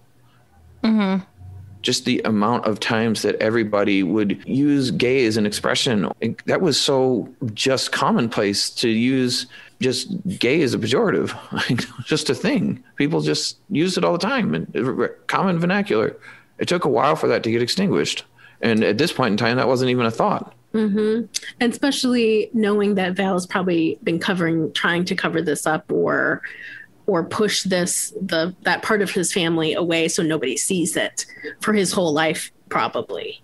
Mm-hmm. Just the amount of times that everybody would use gay as an expression, that was so just commonplace to use just gay as a pejorative, just a thing. People just used it all the time in common vernacular. It took a while for that to get extinguished. And at this point in time, that wasn't even a thought. Mm-hmm. And especially knowing that Val has probably been trying to cover this up or push that part of his family away so nobody sees it for his whole life, probably.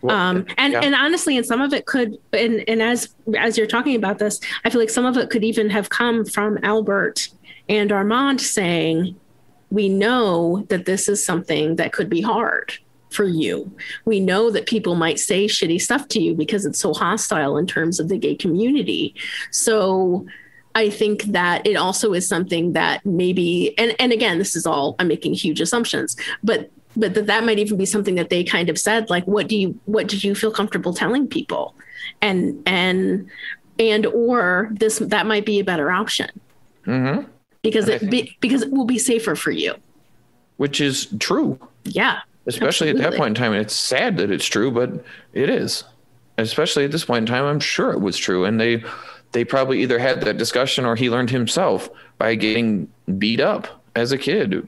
Well, and honestly, and some of it could, and as you're talking about this, I feel like some of it could even have come from Albert and Armand saying, we know that this is something that could be hard for you. We know that people might say shitty stuff to you because it's so hostile in terms of the gay community. So I think that it also is something that maybe, and again, this is all, I'm making huge assumptions, but that might even be something that they kind of said, like, what did you feel comfortable telling people? And or that might be a better option. Mm-hmm. Because it will be safer for you. Which is true. Yeah. Especially absolutely. At that point in time. And it's sad that it's true, but it is. Especially at this point in time, I'm sure it was true. And they probably either had that discussion or he learned himself by getting beat up as a kid.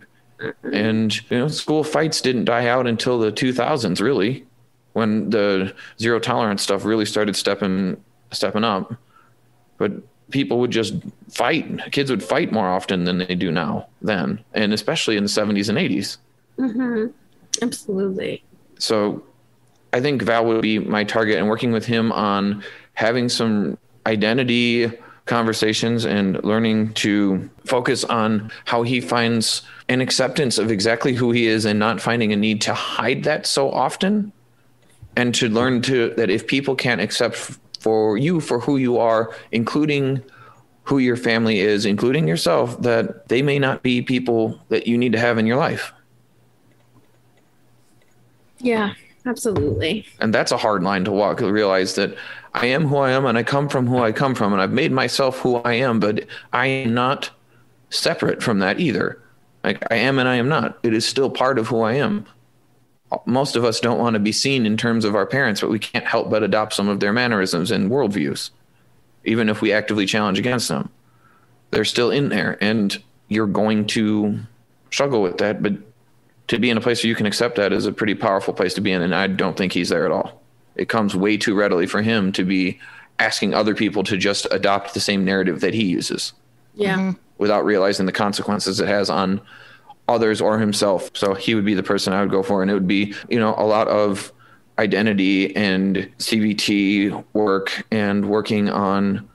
And, school fights didn't die out until the 2000s, really, when the zero tolerance stuff really started stepping up. But people would just fight. Kids would fight more often than they do now then, and especially in the 70s and 80s. Mm-hmm. Absolutely. So I think Val would be my target, and working with him on having some identity conversations and learning to focus on how he finds an acceptance of exactly who he is and not finding a need to hide that so often, and to learn that if people can't accept for you for who you are, including who your family is, including yourself, that they may not be people that you need to have in your life. Yeah, absolutely. And that's a hard line to walk, to realize that I am who I am and I come from who I come from and I've made myself who I am, but I am not separate from that either. Like, I am and I am not. It is still part of who I am. Most of us don't want to be seen in terms of our parents, but we can't help but adopt some of their mannerisms and worldviews, even if we actively challenge against them. They're still in there, and you're going to struggle with that. But to be in a place where you can accept that is a pretty powerful place to be in, and I don't think he's there at all. It comes way too readily for him to be asking other people to just adopt the same narrative that he uses. Yeah. Mm-hmm. Without realizing the consequences it has on others or himself. So he would be the person I would go for. And it would be, a lot of identity and CBT work and working on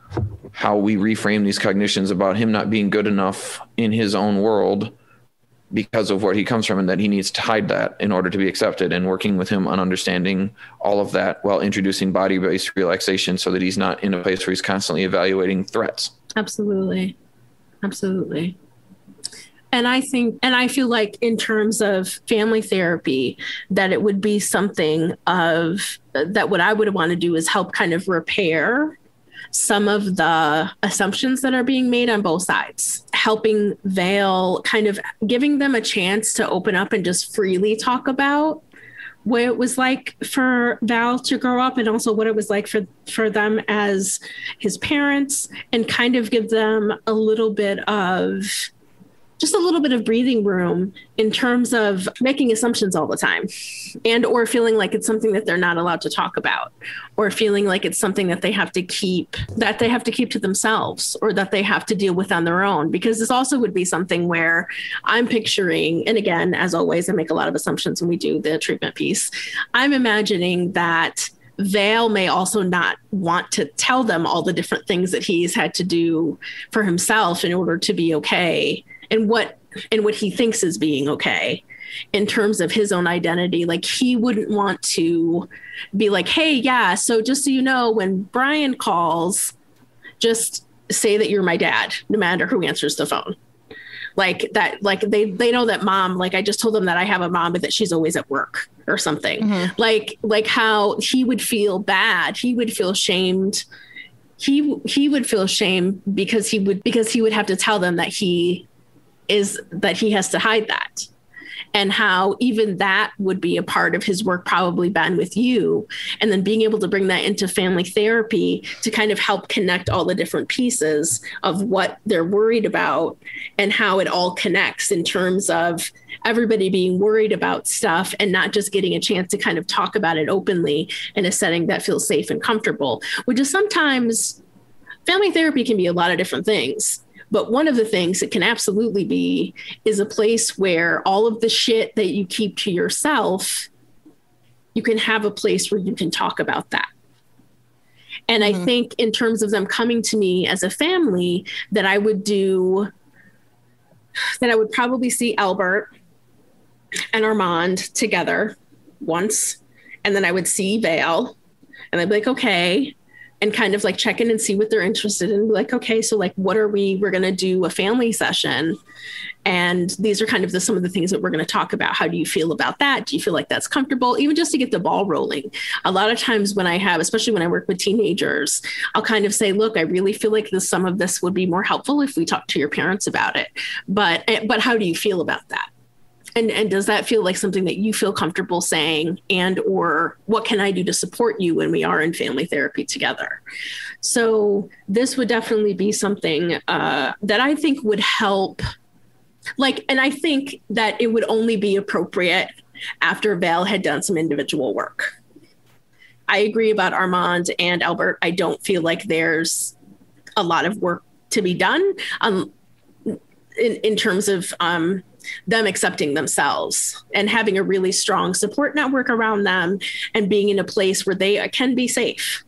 how we reframe these cognitions about him not being good enough in his own world because of where he comes from, and that he needs to hide that in order to be accepted, and working with him on understanding all of that while introducing body-based relaxation so that he's not in a place where he's constantly evaluating threats. Absolutely. Absolutely. And I feel like in terms of family therapy, that it would be something that what I would want to do is help kind of repair some of the assumptions that are being made on both sides, helping Vale, kind of giving them a chance to open up and just freely talk about what it was like for Val to grow up, and also what it was like for them as his parents, and kind of give them a little bit of breathing room in terms of making assumptions all the time, and or feeling like it's something that they're not allowed to talk about, or feeling like it's something that they have to keep to themselves, or that they have to deal with on their own. Because this also would be something where I'm picturing, and again, as always, I make a lot of assumptions when we do the treatment piece. I'm imagining that Vale may also not want to tell them all the different things that he's had to do for himself in order to be okay, and what he thinks is being okay in terms of his own identity. Like, he wouldn't want to be like, hey, yeah, so just so you know, when Brian calls, just say that you're my dad, no matter who answers the phone. Like that, like they know that mom, like I just told them that I have a mom, but that she's always at work or something. Mm-hmm. Like how he would feel bad. He would feel shamed. He would feel shame because he would have to tell them that he has to hide that. And how even that would be a part of his work, probably been with you. And then being able to bring that into family therapy to kind of help connect all the different pieces of what they're worried about and how it all connects in terms of everybody being worried about stuff and not just getting a chance to kind of talk about it openly in a setting that feels safe and comfortable, which is sometimes family therapy can be a lot of different things. But one of the things it can absolutely be is a place where all of the shit that you keep to yourself, you can have a place where you can talk about that. And I think in terms of them coming to me as a family, that I would probably see Albert and Armand together once. And then I would see Vale, and I'd be like, okay, and kind of like check in and see what they're interested in. Like, okay, so like, we're going to do a family session. And these are kind of some of the things that we're going to talk about. How do you feel about that? Do you feel like that's comfortable? Even just to get the ball rolling. A lot of times when especially when I work with teenagers, I'll kind of say, look, I really feel like some of this would be more helpful if we talk to your parents about it. But how do you feel about that? And does that feel like something that you feel comfortable saying, and or what can I do to support you when we are in family therapy together? So this would definitely be something that I think would help. And I think that it would only be appropriate after Val had done some individual work. I agree about Armand and Albert. I don't feel like there's a lot of work to be done in terms of them accepting themselves and having a really strong support network around them and being in a place where they can be safe.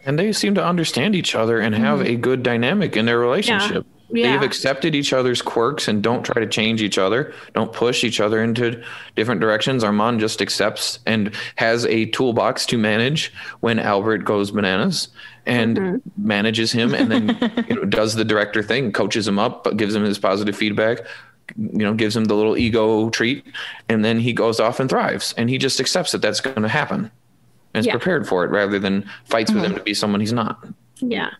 And they seem to understand each other and have a good dynamic in their relationship. Yeah. They've accepted each other's quirks and don't try to change each other, don't push each other into different directions. Armand just accepts and has a toolbox to manage when Albert goes bananas and manages him, and then does the director thing, coaches him up, but gives him his positive feedback, gives him the little ego treat, and then he goes off and thrives. And he just accepts that that's going to happen and is prepared for it, rather than fights with him to be someone he's not. Yeah.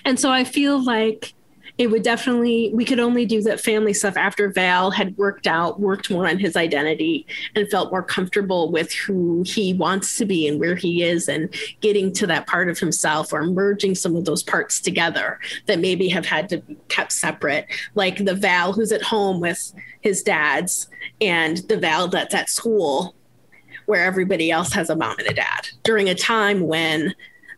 And so I feel like we could only do that family stuff after Val had worked more on his identity and felt more comfortable with who he wants to be and where he is, and getting to that part of himself, or merging some of those parts together that maybe have had to be kept separate. Like the Val who's at home with his dads, and the Val that's at school where everybody else has a mom and a dad, during a time when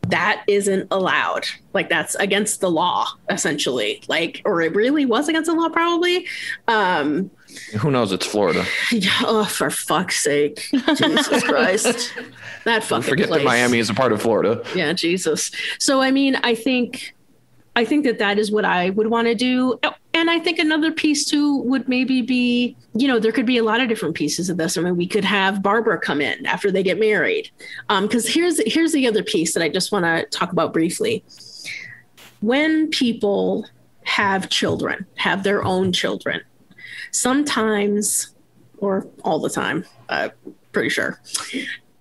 that isn't allowed. Like, that's against the law, essentially. Or it really was against the law, probably. Who knows? It's Florida. Oh, for fuck's sake. Jesus Christ. That fucking Forget place. That Miami is a part of Florida. Yeah, Jesus. So, I mean, I think that is what I would want to do. And I think another piece too would maybe be, there could be a lot of different pieces of this. I mean, we could have Barbara come in after they get married. Because here's the other piece that I just want to talk about briefly. When people have their own children, sometimes, or all the time, pretty sure,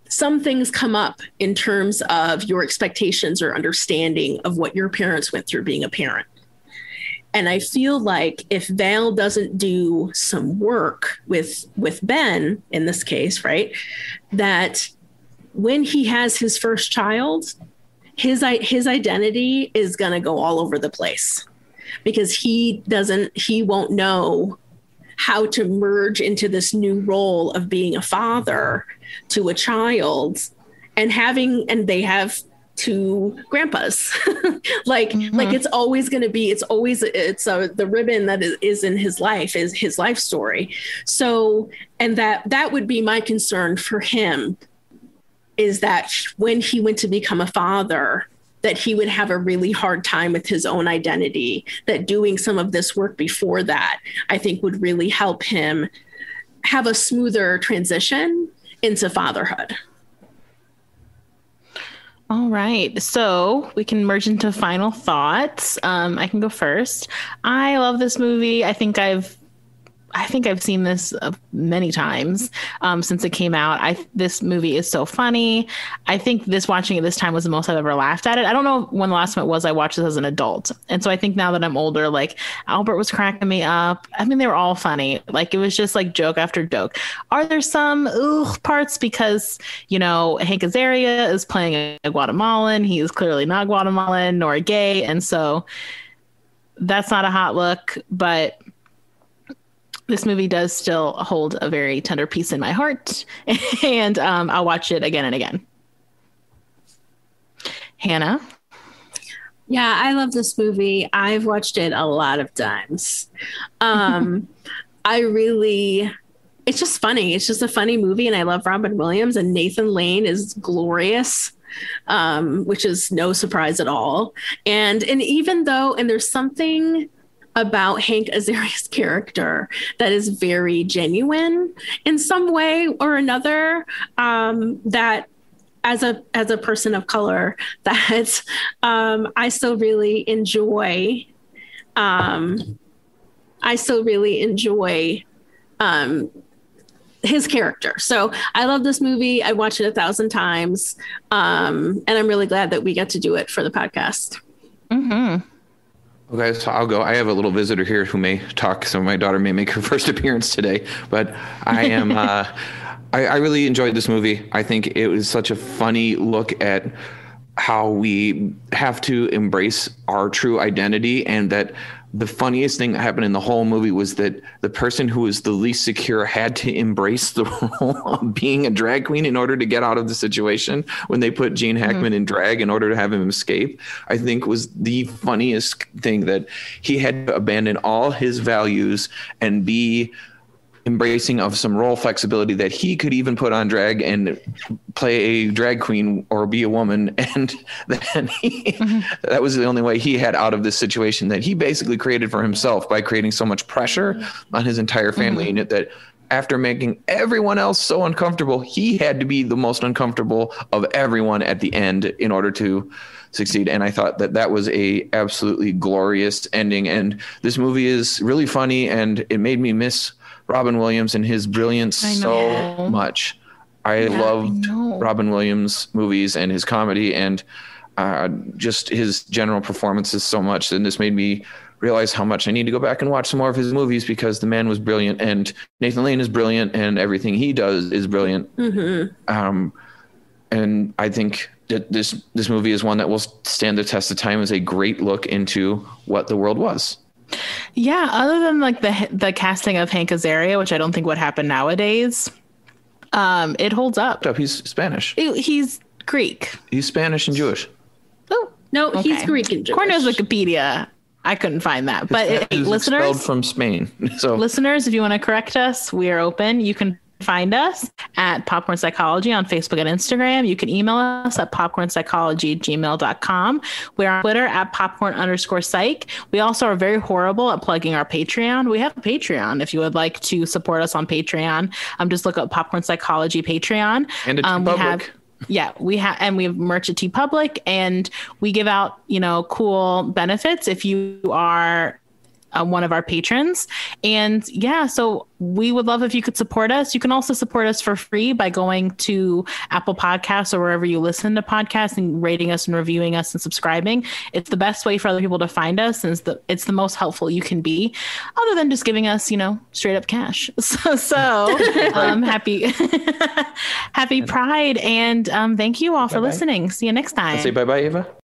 some things come up in terms of your expectations or understanding of what your parents went through being a parent. And I feel like if Val doesn't do some work with Ben in this case, right, that when he has his first child, his identity is going to go all over the place because he won't know how to merge into this new role of being a father to a child and they have two grandpas. like it's always going to be, the ribbon that is in his life is his life story. So, and that would be my concern for him, is that when he went to become a father, that he would have a really hard time with his own identity, that doing some of this work before that, I think would really help him have a smoother transition into fatherhood. All right. So we can merge into final thoughts. I can go first. I love this movie. I think I've seen this many times since it came out. This movie is so funny. I think watching it this time was the most I've ever laughed at it. I don't know when the last time it was I watched this as an adult. And so I think now that I'm older, like Albert was cracking me up. I mean, they were all funny. Like it was just like joke after joke. Are there some parts because, Hank Azaria is playing a Guatemalan. He is clearly not Guatemalan nor gay. And so that's not a hot look, but this movie does still hold a very tender piece in my heart, and I'll watch it again and again. Hannah? Yeah, I love this movie. I've watched it a lot of times. It's just funny. It's just a funny movie, and I love Robin Williams, and Nathan Lane is glorious, which is no surprise at all. And even though, and there's something about Hank Azaria's character that is very genuine in some way or another, that as a person of color, that I still really enjoy his character. So I love this movie. I watched it 1,000 times. And I'm really glad that we get to do it for the podcast. Mm-hmm. Okay, so I'll go. I have a little visitor here who may talk, so my daughter may make her first appearance today. But I am, I really enjoyed this movie. I think it was such a funny look at how we have to embrace our true identity, and that the funniest thing that happened in the whole movie was that the person who was the least secure had to embrace the role of being a drag queen in order to get out of the situation when they put Gene Hackman in drag in order to have him escape. I think was the funniest thing, that he had to abandon all his values and be embracing of some role flexibility, that he could even put on drag and play a drag queen or be a woman. And then that was the only way he had out of this situation that he basically created for himself by creating so much pressure on his entire family unit, that after making everyone else so uncomfortable, he had to be the most uncomfortable of everyone at the end in order to succeed. And I thought that was a absolutely glorious ending. And this movie is really funny, and it made me miss Robin Williams and his brilliance so much. I loved Robin Williams' movies and his comedy, and just his general performances so much. And this made me realize how much I need to go back and watch some more of his movies, because the man was brilliant, and Nathan Lane is brilliant, and everything he does is brilliant. And I think that this movie is one that will stand the test of time as a great look into what the world was. Yeah, other than like the casting of Hank Azaria, which I don't think would happen nowadays, it holds up. He's Spanish. He's Greek. He's Spanish and Jewish. Oh, no, okay. He's Greek and Jewish. According to Wikipedia, I couldn't find that. But listeners, expelled from Spain. So listeners, if you want to correct us, we are open. You can find us at Popcorn Psychology on Facebook and Instagram. You can email us at popcornpsychology@gmail.com. We're on Twitter at popcorn_psych. We also are very horrible at plugging our Patreon. We have a Patreon if you would like to support us on Patreon. Just look up Popcorn Psychology Patreon. And it's public. We have merch at TeePublic, and we give out, cool benefits if you are one of our patrons. And yeah, so we would love if you could support us. You can also support us for free by going to Apple Podcasts or wherever you listen to podcasts and rating us and reviewing us and subscribing. It's the best way for other people to find us, and it's the most helpful you can be, other than just giving us, straight up cash. So happy Pride, and thank you all for listening. See you next time. Say bye-bye, Ava.